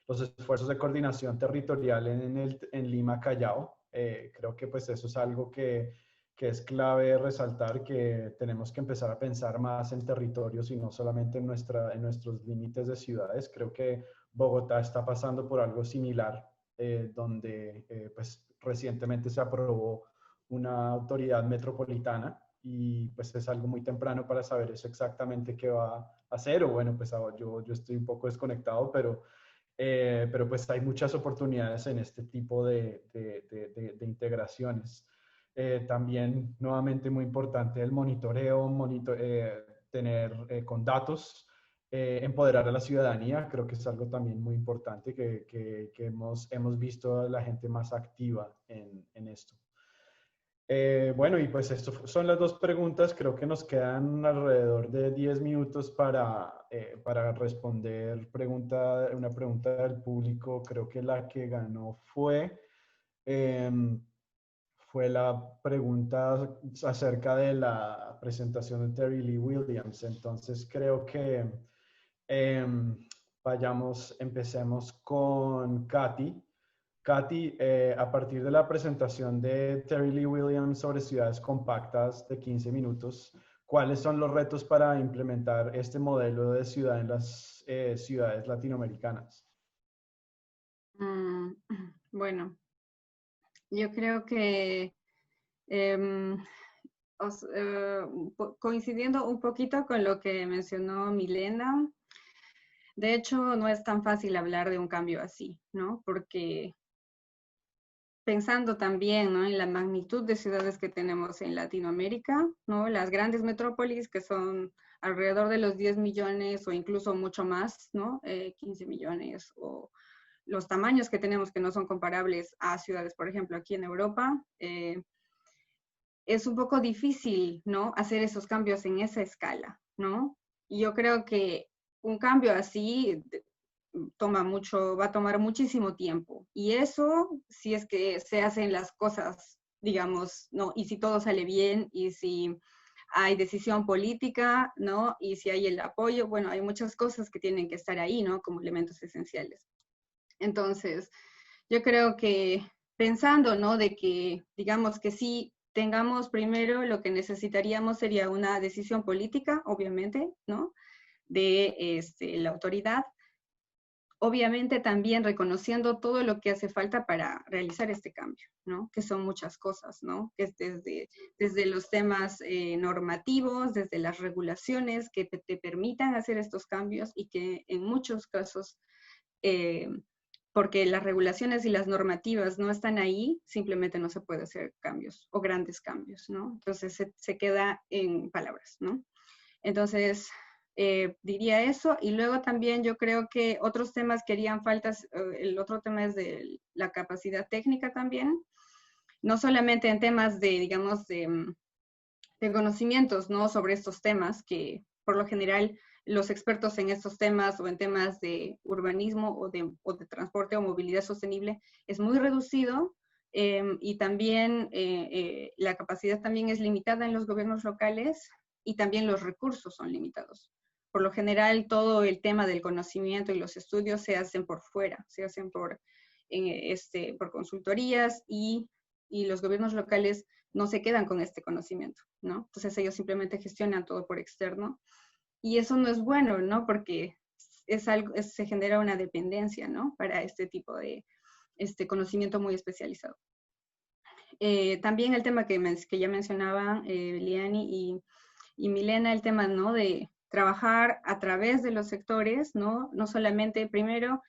los esfuerzos de coordinación territorial en Lima, Callao. Creo que pues eso es algo que es clave resaltar, que tenemos que empezar a pensar más en territorios y no solamente en nuestros límites de ciudades. Creo que Bogotá está pasando por algo similar, donde pues recientemente se aprobó una autoridad metropolitana y pues es algo muy temprano para saber eso exactamente qué va a hacer, o bueno, pues yo estoy un poco desconectado, pero pues hay muchas oportunidades en este tipo de integraciones. También, nuevamente, muy importante el monitoreo, tener con datos, empoderar a la ciudadanía. Creo que es algo también muy importante que hemos visto a la gente más activa en esto. Bueno, y pues estas son las dos preguntas. Creo que nos quedan alrededor de 10 minutos para responder una pregunta del público. Creo que la que ganó fue la pregunta acerca de la presentación de Terry Lee Williams. Entonces creo que empecemos con Katy. Katy, a partir de la presentación de Terry Lee Williams sobre ciudades compactas de 15 minutos, ¿cuáles son los retos para implementar este modelo de ciudad en las ciudades latinoamericanas? Bueno, yo creo que coincidiendo un poquito con lo que mencionó Milena, de hecho no es tan fácil hablar de un cambio así, ¿no? Porque pensando también, ¿no?, en la magnitud de ciudades que tenemos en Latinoamérica, ¿no? Las grandes metrópolis que son alrededor de los 10 millones o incluso mucho más, ¿no? 15 millones, o los tamaños que tenemos que no son comparables a ciudades, por ejemplo, aquí en Europa. Es un poco difícil, ¿no?, hacer esos cambios en esa escala, ¿no? Y yo creo que un cambio así va a tomar muchísimo tiempo. Y eso, si es que se hacen las cosas, digamos, ¿no? Y si todo sale bien, y si hay decisión política, ¿no? Y si hay el apoyo, bueno, hay muchas cosas que tienen que estar ahí, ¿no?, como elementos esenciales. Entonces, yo creo que pensando, ¿no?, de que, digamos que sí tengamos primero, lo que necesitaríamos sería una decisión política, obviamente, ¿no?, de la autoridad. Obviamente también reconociendo todo lo que hace falta para realizar este cambio, ¿no? Que son muchas cosas, ¿no? Que es desde los temas normativos, desde las regulaciones que te permitan hacer estos cambios, y que en muchos casos, porque las regulaciones y las normativas no están ahí, simplemente no se puede hacer cambios o grandes cambios, ¿no? Entonces se queda en palabras, ¿no? Entonces, diría eso. Y luego también yo creo que otros temas que harían faltas, el otro tema es de la capacidad técnica también, no solamente en temas de, digamos, de conocimientos, ¿no?, sobre estos temas, que por lo general los expertos en estos temas o en temas de urbanismo o de transporte o movilidad sostenible es muy reducido, y también la capacidad también es limitada en los gobiernos locales, y también los recursos son limitados. Por lo general, todo el tema del conocimiento y los estudios se hacen por fuera, se hacen por consultorías, y los gobiernos locales no se quedan con este conocimiento, ¿no? Entonces ellos simplemente gestionan todo por externo, y eso no es bueno, ¿no? Porque se genera una dependencia, ¿no?, para este tipo de conocimiento muy especializado. También el tema que ya mencionaban Liani y Milena, el tema, ¿no?, de trabajar a través de los sectores, ¿no? No solamente primero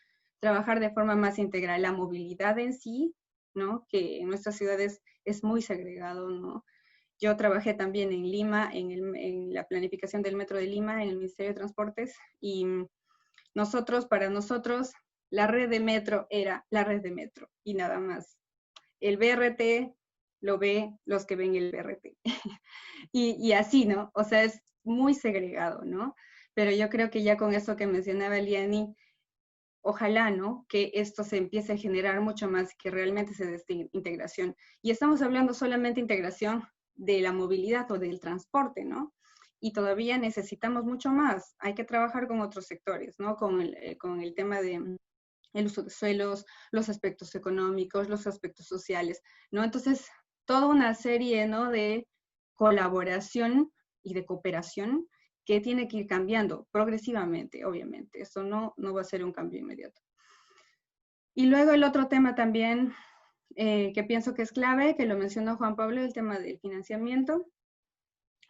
trabajar de forma más integral la movilidad en sí, ¿no? Que en nuestras ciudades es muy segregado, ¿no? Yo trabajé también en Lima, en la planificación del Metro de Lima, en el Ministerio de Transportes, y para nosotros, la red de metro era la red de metro y nada más. El BRT lo ve los que ven el BRT. y así, ¿no? O sea, es muy segregado, ¿no? Pero yo creo que ya con esto que mencionaba Liani, ojalá, ¿no? Que esto se empiece a generar mucho más, que realmente se dé esta integración. Y estamos hablando solamente de integración de la movilidad o del transporte, ¿no? Y todavía necesitamos mucho más. Hay que trabajar con otros sectores, ¿no? Con el tema de el uso de suelos, los aspectos económicos, los aspectos sociales, ¿no? Entonces, toda una serie, ¿no? De colaboración y de cooperación que tiene que ir cambiando progresivamente, obviamente. Esto no va a ser un cambio inmediato. Y luego el otro tema también que pienso que es clave, que lo mencionó Juan Pablo, el tema del financiamiento,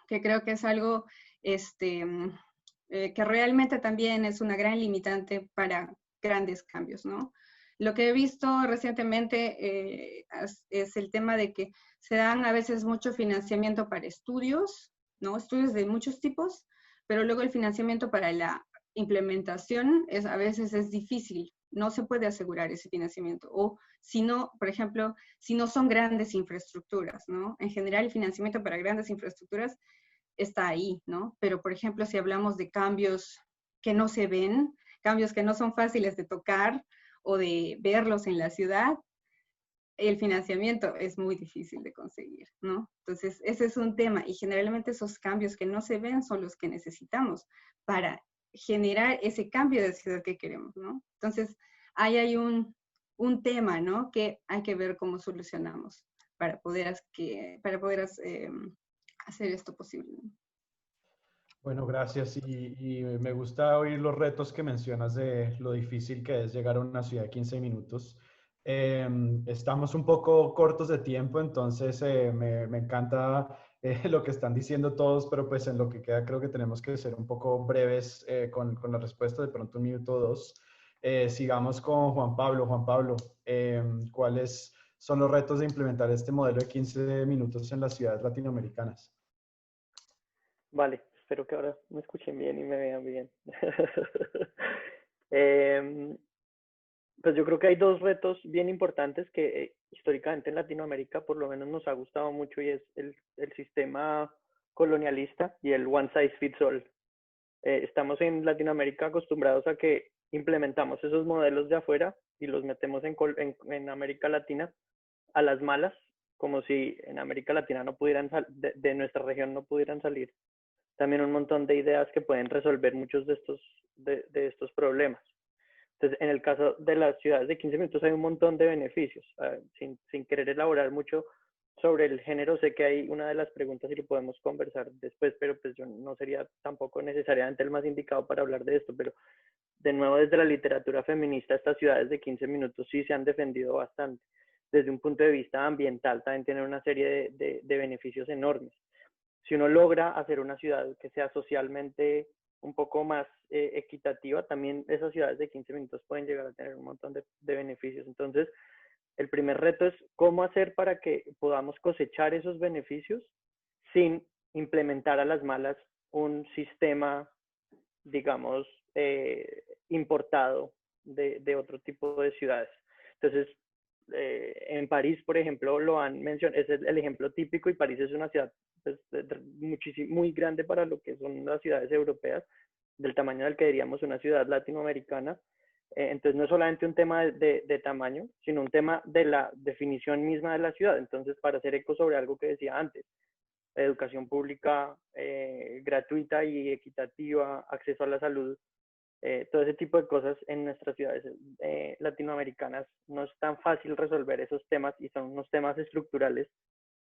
que creo que es algo que realmente también es una gran limitante para grandes cambios, ¿no? Lo que he visto recientemente es el tema de que se dan a veces mucho financiamiento para estudios, ¿no? Estudios de muchos tipos, pero luego el financiamiento para la implementación a veces es difícil, no se puede asegurar ese financiamiento. O si no, por ejemplo, si no son grandes infraestructuras, ¿no? En general el financiamiento para grandes infraestructuras está ahí, ¿no? Pero, por ejemplo, si hablamos de cambios que no se ven, cambios que no son fáciles de tocar o de verlos en la ciudad, el financiamiento es muy difícil de conseguir, ¿no? Entonces, ese es un tema y generalmente esos cambios que no se ven son los que necesitamos para generar ese cambio de ciudad que queremos, ¿no? Entonces, ahí hay un tema, ¿no? Que hay que ver cómo solucionamos para poder hacer esto posible. Bueno, gracias. Y me gusta oír los retos que mencionas de lo difícil que es llegar a una ciudad de 15 minutos. Estamos un poco cortos de tiempo, entonces me encanta lo que están diciendo todos, pero pues en lo que queda creo que tenemos que ser un poco breves con la respuesta, de pronto 1 minuto o 2. Sigamos con Juan Pablo. Juan Pablo, ¿cuáles son los retos de implementar este modelo de 15 minutos en las ciudades latinoamericanas? Vale, espero que ahora me escuchen bien y me vean bien. Pues yo creo que hay dos retos bien importantes que históricamente en Latinoamérica por lo menos nos ha gustado mucho y es el sistema colonialista y el one size fits all. Estamos en Latinoamérica acostumbrados a que implementamos esos modelos de afuera y los metemos en América Latina a las malas, como si en América Latina no pudieran de nuestra región no pudieran salir también un montón de ideas que pueden resolver muchos de estos problemas. Entonces, en el caso de las ciudades de 15 minutos hay un montón de beneficios. Sin querer elaborar mucho sobre el género, sé que hay una de las preguntas y lo podemos conversar después, pero pues yo no sería tampoco necesariamente el más indicado para hablar de esto, pero de nuevo desde la literatura feminista, estas ciudades de 15 minutos sí se han defendido bastante. Desde un punto de vista ambiental también tienen una serie de beneficios enormes. Si uno logra hacer una ciudad que sea socialmente un poco más equitativa, también esas ciudades de 15 minutos pueden llegar a tener un montón de beneficios. Entonces, el primer reto es cómo hacer para que podamos cosechar esos beneficios sin implementar a las malas un sistema, digamos, importado de otro tipo de ciudades. Entonces, en París, por ejemplo, lo han mencionado, es el ejemplo típico, y París es una ciudad pues, muy grande para lo que son las ciudades europeas, del tamaño del que diríamos una ciudad latinoamericana. Entonces no es solamente un tema de tamaño, sino un tema de la definición misma de la ciudad. Entonces, para hacer eco sobre algo que decía antes, educación pública gratuita y equitativa, acceso a la salud, todo ese tipo de cosas en nuestras ciudades latinoamericanas no es tan fácil resolver esos temas y son unos temas estructurales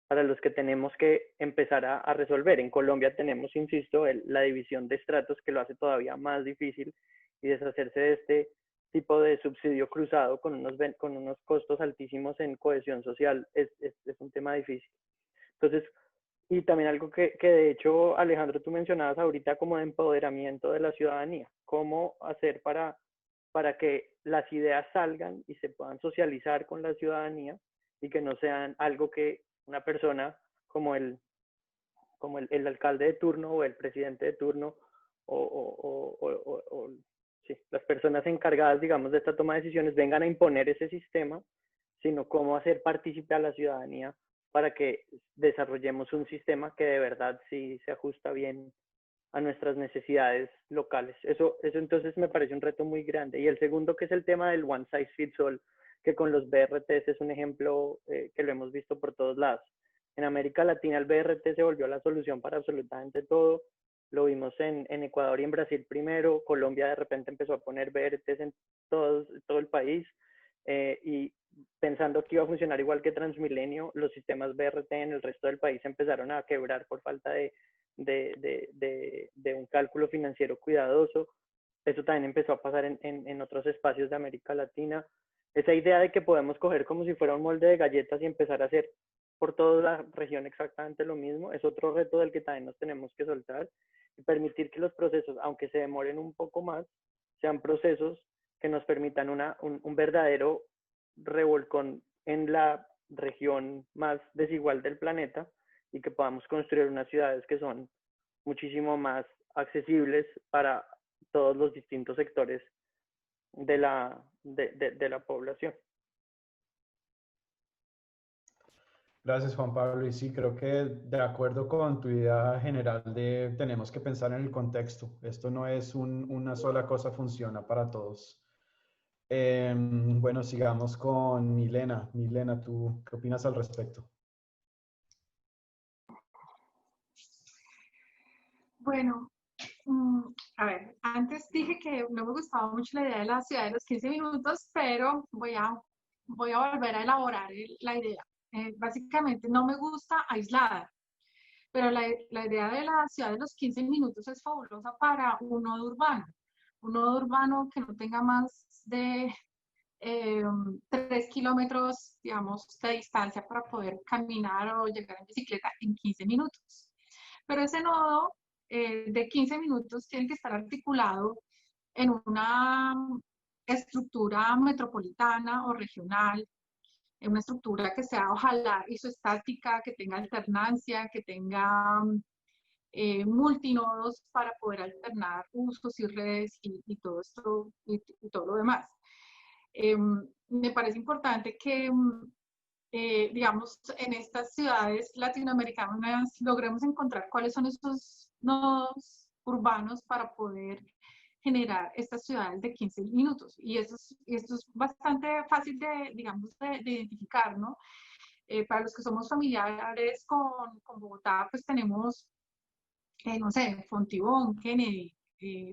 para los que tenemos que empezar a resolver. En Colombia tenemos, insisto, la división de estratos que lo hace todavía más difícil y deshacerse de este tipo de subsidio cruzado con unos costos altísimos en cohesión social es un tema difícil. Entonces, y también algo que de hecho, Alejandro, tú mencionabas ahorita como de empoderamiento de la ciudadanía. ¿Cómo hacer para para que las ideas salgan y se puedan socializar con la ciudadanía y que no sean algo que una persona como el alcalde de turno o el presidente de turno sí, las personas encargadas, digamos, de esta toma de decisiones vengan a imponer ese sistema, sino cómo hacer partícipe a la ciudadanía para que desarrollemos un sistema que de verdad sí se ajusta bien a nuestras necesidades locales. Eso entonces me parece un reto muy grande. Y el segundo, que es el tema del one size fits all, que con los BRTs es un ejemplo que lo hemos visto por todos lados. En América Latina el BRT se volvió la solución para absolutamente todo. Lo vimos en Ecuador y en Brasil primero. Colombia de repente empezó a poner BRTs en todo el país. Y pensando que iba a funcionar igual que Transmilenio, los sistemas BRT en el resto del país empezaron a quebrar por falta de un cálculo financiero cuidadoso. Eso también empezó a pasar en otros espacios de América Latina. Esa idea de que podemos coger como si fuera un molde de galletas y empezar a hacer por toda la región exactamente lo mismo, es otro reto del que también nos tenemos que soltar y permitir que los procesos, aunque se demoren un poco más, sean procesos que nos permitan un verdadero revolcón en la región más desigual del planeta y que podamos construir unas ciudades que son muchísimo más accesibles para todos los distintos sectores de la población. Gracias, Juan Pablo. Y sí, creo que de acuerdo con tu idea general de tenemos que pensar en el contexto. Esto no es una sola cosa funciona para todos. Bueno, sigamos con Milena. Milena, ¿tú qué opinas al respecto? Bueno, a ver, antes dije que no me gustaba mucho la idea de la ciudad de los 15 minutos, pero voy a volver a elaborar la idea. Básicamente no me gusta aislada, pero la idea de la ciudad de los 15 minutos es fabulosa para un nodo urbano que no tenga más de 3 kilómetros, digamos, de distancia para poder caminar o llegar en bicicleta en 15 minutos. Pero ese nodo de 15 minutos tiene que estar articulado en una estructura metropolitana o regional, en una estructura que sea ojalá isoestática, que tenga alternancia, que tenga multinodos para poder alternar usos y redes y todo esto y todo lo demás. Me parece importante que digamos, en estas ciudades latinoamericanas logremos encontrar cuáles son estos nodos urbanos para poder generar estas ciudades de 15 minutos. Y esto es bastante fácil de, digamos, de identificar, ¿no? Para los que somos familiares con Bogotá, pues tenemos, no sé, Fontibón, Kennedy,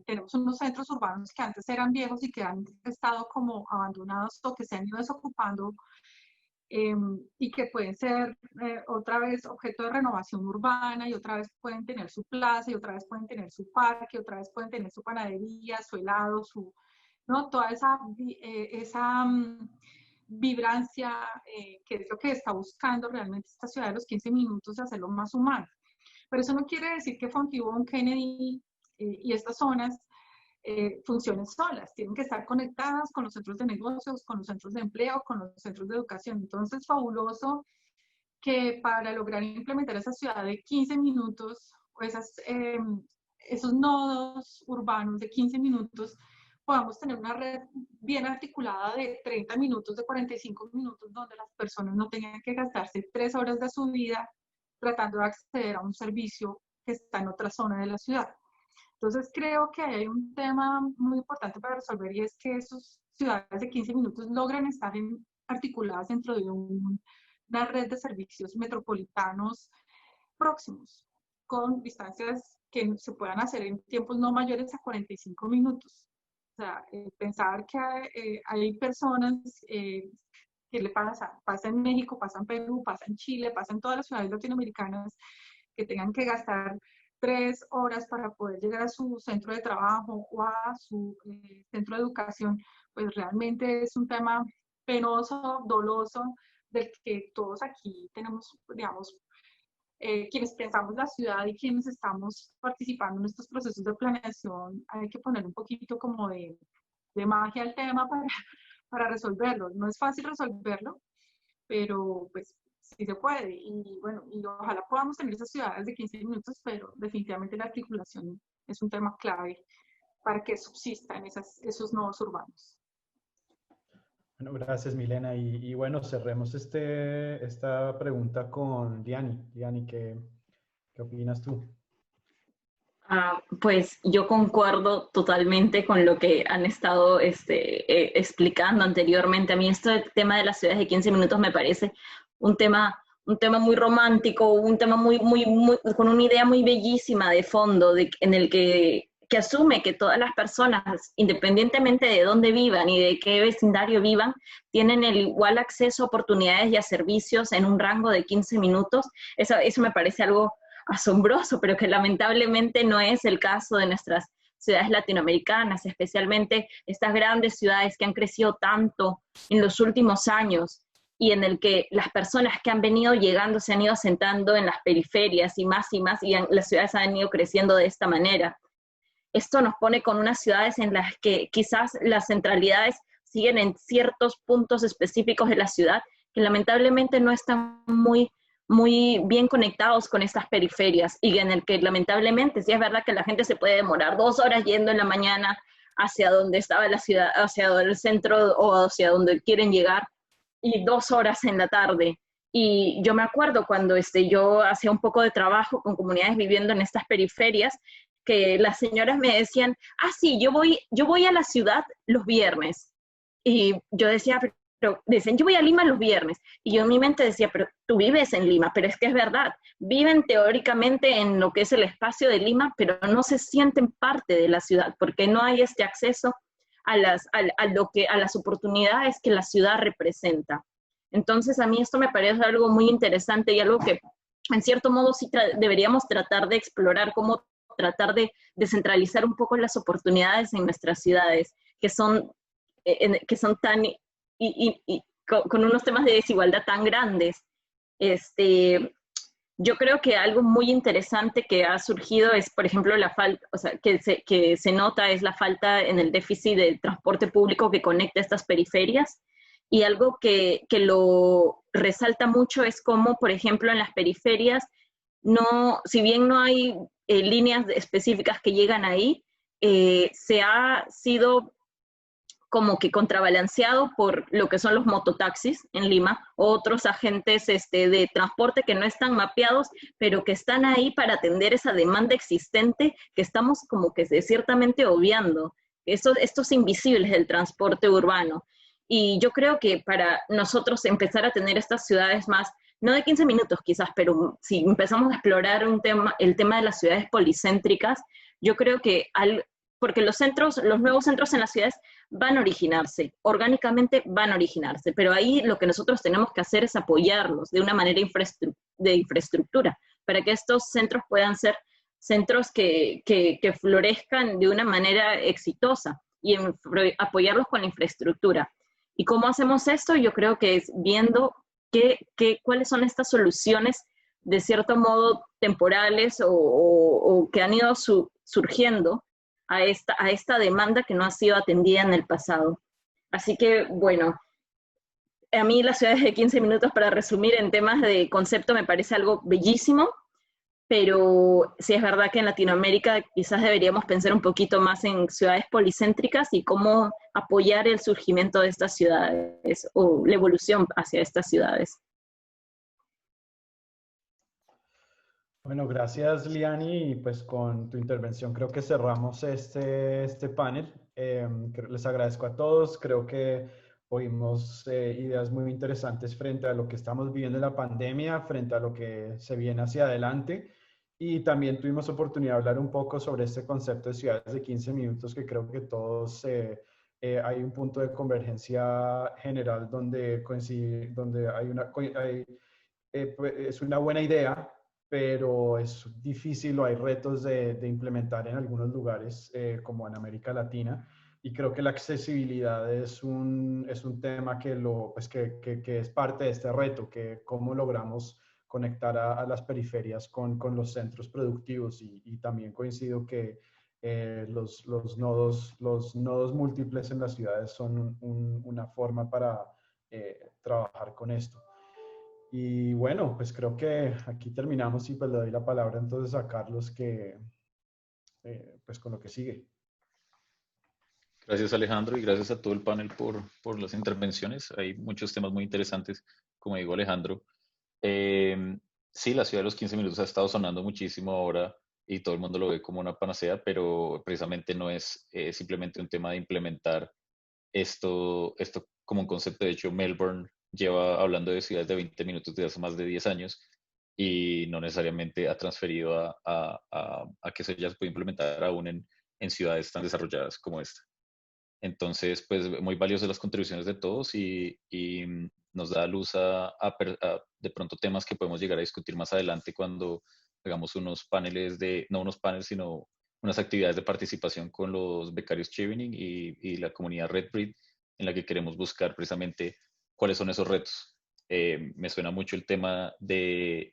tenemos unos centros urbanos que antes eran viejos y que han estado como abandonados o que se han ido desocupando y que pueden ser otra vez objeto de renovación urbana y otra vez pueden tener su plaza y otra vez pueden tener su parque, otra vez pueden tener su panadería, su helado, ¿no? Toda esa vibrancia que es lo que está buscando realmente esta ciudad de los 15 minutos, hacerlo más humano. Pero eso no quiere decir que Fontibón, Kennedy y estas zonas funcionen solas, tienen que estar conectadas con los centros de negocios, con los centros de empleo, con los centros de educación. Entonces, es fabuloso que para lograr implementar esa ciudad de 15 minutos, o esos nodos urbanos de 15 minutos, podamos tener una red bien articulada de 30 minutos, de 45 minutos, donde las personas no tengan que gastarse 3 horas de su vida tratando de acceder a un servicio que está en otra zona de la ciudad. Entonces creo que hay un tema muy importante para resolver y es que esas ciudades de 15 minutos logran estar articuladas dentro de una red de servicios metropolitanos próximos, con distancias que se puedan hacer en tiempos no mayores a 45 minutos. O sea, pensar que hay personas que le pasa en México, pasa en Perú, pasa en Chile, pasa en todas las ciudades latinoamericanas, que tengan que gastar 3 horas para poder llegar a su centro de trabajo o a su centro de educación, pues realmente es un tema penoso, doloso, del que todos aquí tenemos, digamos, quienes pensamos la ciudad y quienes estamos participando en estos procesos de planeación, hay que poner un poquito como de de magia al tema para resolverlo. No es fácil resolverlo, pero pues sí se puede. Y bueno, y ojalá podamos tener esas ciudades de 15 minutos, pero definitivamente la articulación es un tema clave para que subsistan esos nodos urbanos. Bueno, gracias Milena. Y bueno, cerremos esta pregunta con Liani. Liani, ¿qué opinas tú? Pues yo concuerdo totalmente con lo que han estado explicando anteriormente. A mí este tema de las ciudades de 15 minutos me parece un tema muy romántico, un tema con una idea muy bellísima de fondo, en el que asume que todas las personas, independientemente de dónde vivan y de qué vecindario vivan, tienen el igual acceso a oportunidades y a servicios en un rango de 15 minutos. Eso me parece algo asombroso, pero que lamentablemente no es el caso de nuestras ciudades latinoamericanas, especialmente estas grandes ciudades que han crecido tanto en los últimos años y en el que las personas que han venido llegando se han ido asentando en las periferias y más, y las ciudades han ido creciendo de esta manera. Esto nos pone con unas ciudades en las que quizás las centralidades siguen en ciertos puntos específicos de la ciudad que lamentablemente no están muy bien conectados con estas periferias y en el que lamentablemente sí es verdad que la gente se puede demorar 2 horas yendo en la mañana hacia donde estaba la ciudad, hacia el centro o hacia donde quieren llegar y 2 horas en la tarde. Y yo me acuerdo cuando yo hacía un poco de trabajo con comunidades viviendo en estas periferias, que las señoras me decían, sí, yo voy a la ciudad los viernes. Y yo decía, pero dicen, yo voy a Lima los viernes. Y yo en mi mente decía, pero tú vives en Lima, pero es que es verdad. Viven teóricamente en lo que es el espacio de Lima, pero no se sienten parte de la ciudad, porque no hay este acceso a las oportunidades que la ciudad representa. Entonces, a mí esto me parece algo muy interesante y algo que, en cierto modo, sí deberíamos tratar de explorar, cómo tratar de descentralizar un poco las oportunidades en nuestras ciudades, que son tan con unos temas de desigualdad tan grandes. Yo creo que algo muy interesante que ha surgido es, por ejemplo, la falta, o sea, que se nota es la falta en el déficit de transporte público que conecta estas periferias. Y algo que lo resalta mucho es cómo, por ejemplo, en las periferias, si bien no hay líneas específicas que llegan ahí, se ha sido como que contrabalanceado por lo que son los mototaxis en Lima, otros agentes de transporte que no están mapeados, pero que están ahí para atender esa demanda existente que estamos como que ciertamente obviando, estos invisibles del transporte urbano. Y yo creo que para nosotros empezar a tener estas ciudades más, no de 15 minutos quizás, pero si empezamos a explorar el tema de las ciudades policéntricas, yo creo que porque los nuevos centros en las ciudades van a originarse, orgánicamente van a originarse, pero ahí lo que nosotros tenemos que hacer es apoyarlos de una manera de infraestructura, para que estos centros puedan ser centros que florezcan de una manera exitosa y apoyarlos con la infraestructura. ¿Y cómo hacemos esto? Yo creo que es viendo cuáles son estas soluciones de cierto modo temporales o que han ido surgiendo a esta demanda que no ha sido atendida en el pasado. Así que, bueno, a mí las ciudades de 15 minutos, para resumir en temas de concepto, me parece algo bellísimo, pero sí es verdad que en Latinoamérica quizás deberíamos pensar un poquito más en ciudades policéntricas y cómo apoyar el surgimiento de estas ciudades o la evolución hacia estas ciudades. Bueno, gracias Liani, y pues con tu intervención creo que cerramos este panel. Les agradezco a todos, creo que oímos ideas muy interesantes frente a lo que estamos viviendo en la pandemia, frente a lo que se viene hacia adelante, y también tuvimos oportunidad de hablar un poco sobre este concepto de ciudades de 15 minutos, que creo que todos hay un punto de convergencia general donde es una buena idea, pero es difícil o hay retos de implementar en algunos lugares, como en América Latina. Y creo que la accesibilidad es un tema que es parte de este reto, que cómo logramos conectar a las periferias con los centros productivos. Y también coincido que los nodos múltiples en las ciudades son una forma para trabajar con esto. Y bueno, pues creo que aquí terminamos y pues le doy la palabra entonces a Carlos que pues con lo que sigue. Gracias Alejandro y gracias a todo el panel por las intervenciones. Hay muchos temas muy interesantes, como digo Alejandro. Sí, la ciudad de los 15 minutos ha estado sonando muchísimo ahora y todo el mundo lo ve como una panacea, pero precisamente no es simplemente un tema de implementar esto como un concepto. De hecho, Melbourne lleva hablando de ciudades de 20 minutos desde hace más de 10 años y no necesariamente ha transferido a que eso ya se puede implementar aún en ciudades tan desarrolladas como esta. Entonces, pues muy valiosas las contribuciones de todos y nos da luz a de pronto temas que podemos llegar a discutir más adelante cuando hagamos unos paneles no unos paneles, sino unas actividades de participación con los becarios Chevening y la comunidad RedBreed, en la que queremos buscar precisamente cuáles son esos retos. Me suena mucho el tema de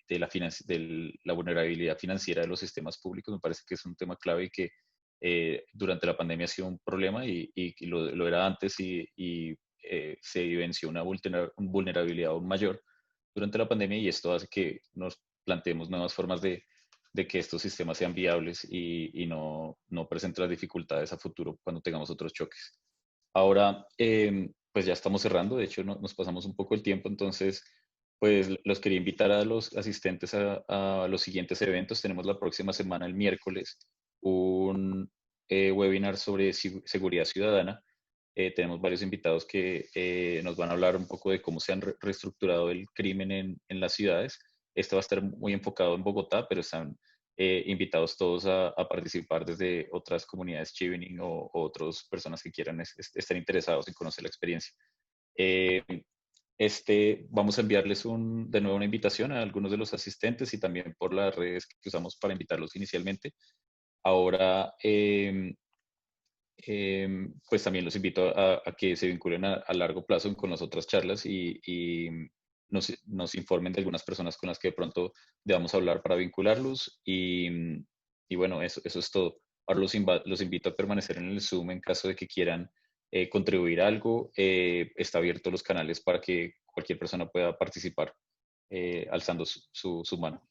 la vulnerabilidad financiera de los sistemas públicos. Me parece que es un tema clave y que durante la pandemia ha sido un problema y lo era antes y se vivenció una vulnerabilidad aún mayor durante la pandemia, y esto hace que nos planteemos nuevas formas de que estos sistemas sean viables y no presenten las dificultades a futuro cuando tengamos otros choques. Ahora, pues ya estamos cerrando, de hecho nos pasamos un poco el tiempo, entonces pues los quería invitar a los asistentes a los siguientes eventos. Tenemos la próxima semana, el miércoles, un webinar sobre seguridad ciudadana. Tenemos varios invitados que nos van a hablar un poco de cómo se han reestructurado el crimen en las ciudades. Este va a estar muy enfocado en Bogotá, pero están invitados todos a participar desde otras comunidades Chevening o otras personas que quieran estar interesados en conocer la experiencia. Vamos a enviarles de nuevo una invitación a algunos de los asistentes y también por las redes que usamos para invitarlos inicialmente. Ahora, pues también los invito a que se vinculen a largo plazo con las otras charlas y nos informen de algunas personas con las que de pronto debamos hablar para vincularlos. Y bueno, eso es todo. Ahora los invito a permanecer en el Zoom en caso de que quieran contribuir algo. Está abierto los canales para que cualquier persona pueda participar alzando su mano.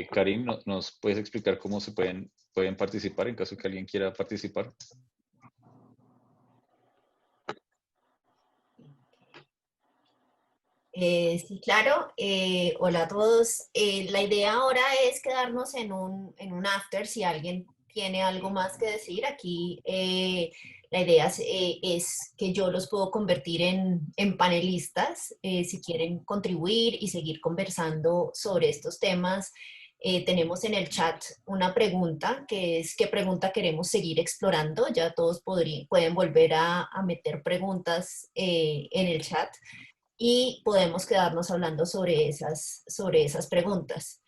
Karim, ¿nos puedes explicar cómo se pueden participar en caso de que alguien quiera participar? Sí, claro. Hola a todos. La idea ahora es quedarnos en un after. Si alguien tiene algo más que decir, aquí la idea es que yo los puedo convertir en panelistas si quieren contribuir y seguir conversando sobre estos temas. Tenemos en el chat una pregunta que es ¿qué pregunta queremos seguir explorando? Ya todos pueden volver a meter preguntas en el chat y podemos quedarnos hablando sobre esas preguntas.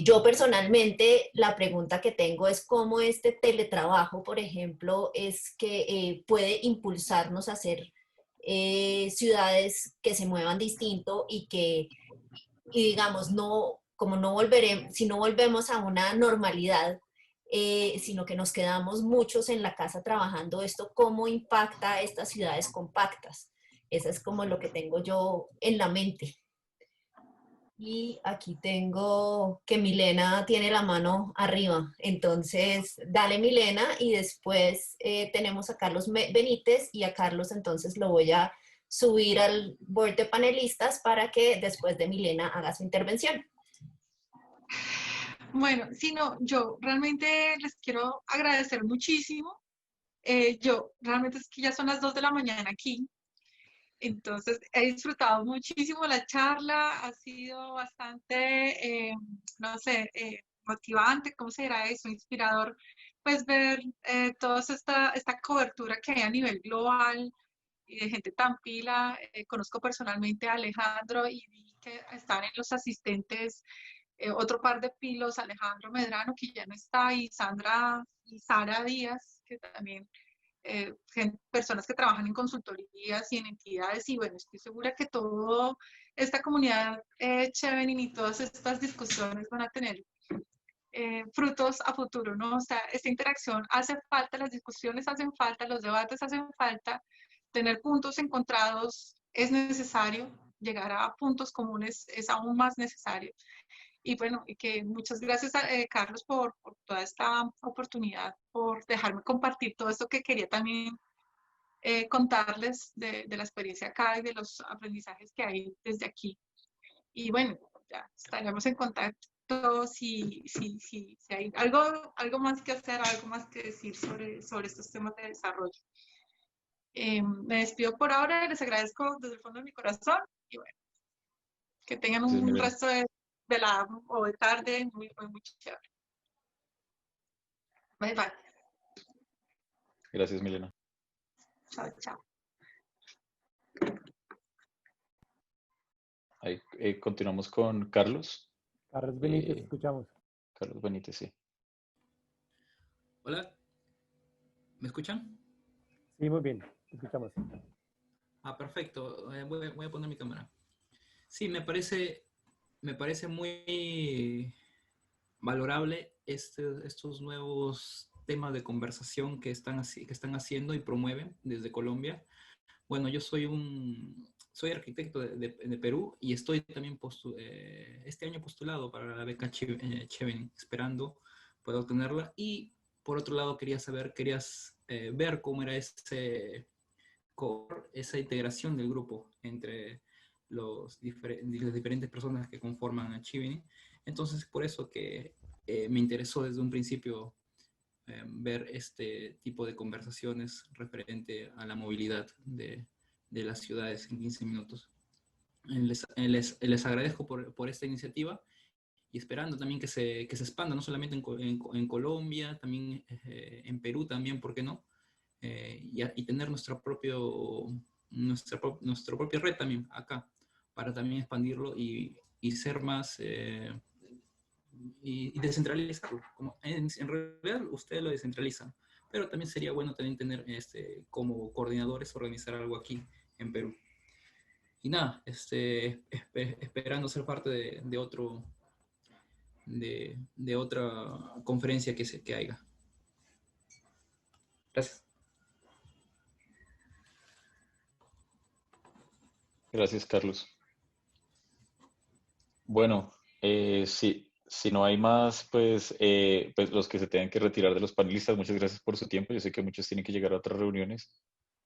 Yo personalmente, la pregunta que tengo es cómo este teletrabajo, por ejemplo, es que puede impulsarnos a hacer ciudades que se muevan distinto y digamos, si no volvemos a una normalidad, sino que nos quedamos muchos en la casa trabajando, esto cómo impacta a estas ciudades compactas. Eso es como lo que tengo yo en la mente. Y aquí tengo que Milena tiene la mano arriba. Entonces, dale Milena y después tenemos a Carlos Benítez y a Carlos entonces lo voy a subir al board de panelistas para que después de Milena haga su intervención. Bueno, yo realmente les quiero agradecer muchísimo. Yo realmente es que ya son las 2 de la mañana aquí. Entonces, he disfrutado muchísimo la charla, ha sido bastante, no sé, motivante, ¿cómo se dirá eso? Inspirador, pues ver toda esta cobertura que hay a nivel global y de gente tan pila. Conozco personalmente a Alejandro y vi que están en los asistentes otro par de pilos, Alejandro Medrano, que ya no está, y Sandra y Sara Díaz, que también personas que trabajan en consultorías y en entidades, y bueno, estoy segura que toda esta comunidad Chevening y todas estas discusiones van a tener frutos a futuro, ¿no? O sea, esta interacción hace falta, las discusiones hacen falta, los debates hacen falta, tener puntos encontrados es necesario, llegar a puntos comunes es aún más necesario. Y bueno, y que muchas gracias, Carlos, por toda esta oportunidad, por dejarme compartir todo esto que quería también contarles de la experiencia acá y de los aprendizajes que hay desde aquí. Y bueno, ya estaremos en contacto si hay algo más que hacer, algo más que decir sobre estos temas de desarrollo. Me despido por ahora, les agradezco desde el fondo de mi corazón y bueno, que tengan un resto de la o de tarde muy chévere. Bye, bye. Gracias, Milena. Chao, chao. Ahí, continuamos con Carlos. Carlos Benítez, escuchamos. Carlos Benítez, sí. Hola, ¿me escuchan? Sí, muy bien, escuchamos. Perfecto, voy a poner mi cámara. Sí, me parece muy valorable estos nuevos temas de conversación que están haciendo y promueven desde Colombia. Bueno, yo soy arquitecto de Perú y estoy también este año postulado para la beca Chevening, esperando poder obtenerla. Y por otro lado querías ver cómo era esa integración del grupo entre las diferentes personas que conforman a Chevening. Entonces, por eso que me interesó desde un principio ver este tipo de conversaciones referente a la movilidad de las ciudades en 15 minutos. Les agradezco por esta iniciativa y esperando también que se expanda, no solamente en Colombia, también en Perú también, ¿por qué no? Y tener nuestra propia red también acá, para también expandirlo y ser más... y descentralizarlo. En realidad ustedes lo descentralizan, pero también sería bueno también tener como coordinadores organizar algo aquí en Perú. Y nada, esperando ser parte de otra conferencia que haya. Gracias. Gracias, Carlos. Bueno, sí. Si no hay más, pues los que se tengan que retirar de los panelistas, muchas gracias por su tiempo. Yo sé que muchos tienen que llegar a otras reuniones.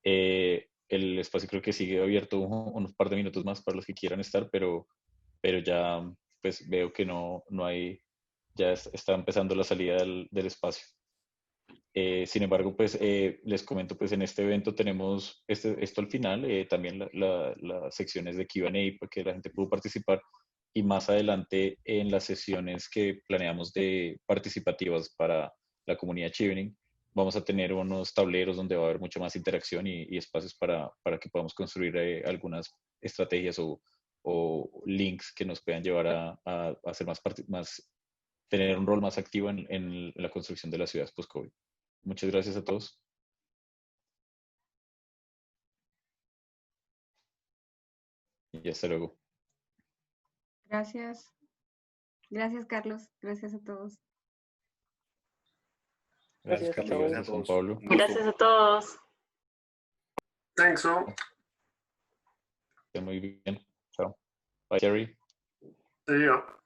El espacio creo que sigue abierto unos par de minutos más para los que quieran estar, pero ya pues veo que no hay, ya está empezando la salida del espacio. Sin embargo, pues les comento, pues en este evento tenemos esto al final, también las secciones de Q&A para que la gente pueda participar. Y más adelante en las sesiones que planeamos de participativas para la comunidad Chevening, vamos a tener unos tableros donde va a haber mucha más interacción y espacios para que podamos construir algunas estrategias o links que nos puedan llevar a hacer tener un rol más activo en la construcción de las ciudades post-COVID. Muchas gracias a todos. Y hasta luego. Gracias. Gracias, Carlos. Gracias a todos. Gracias, Carlos. Gracias, Juan Pablo. Gracias a todos. Thanks all. Muy bien. Chao. Bye, Jerry. See ya.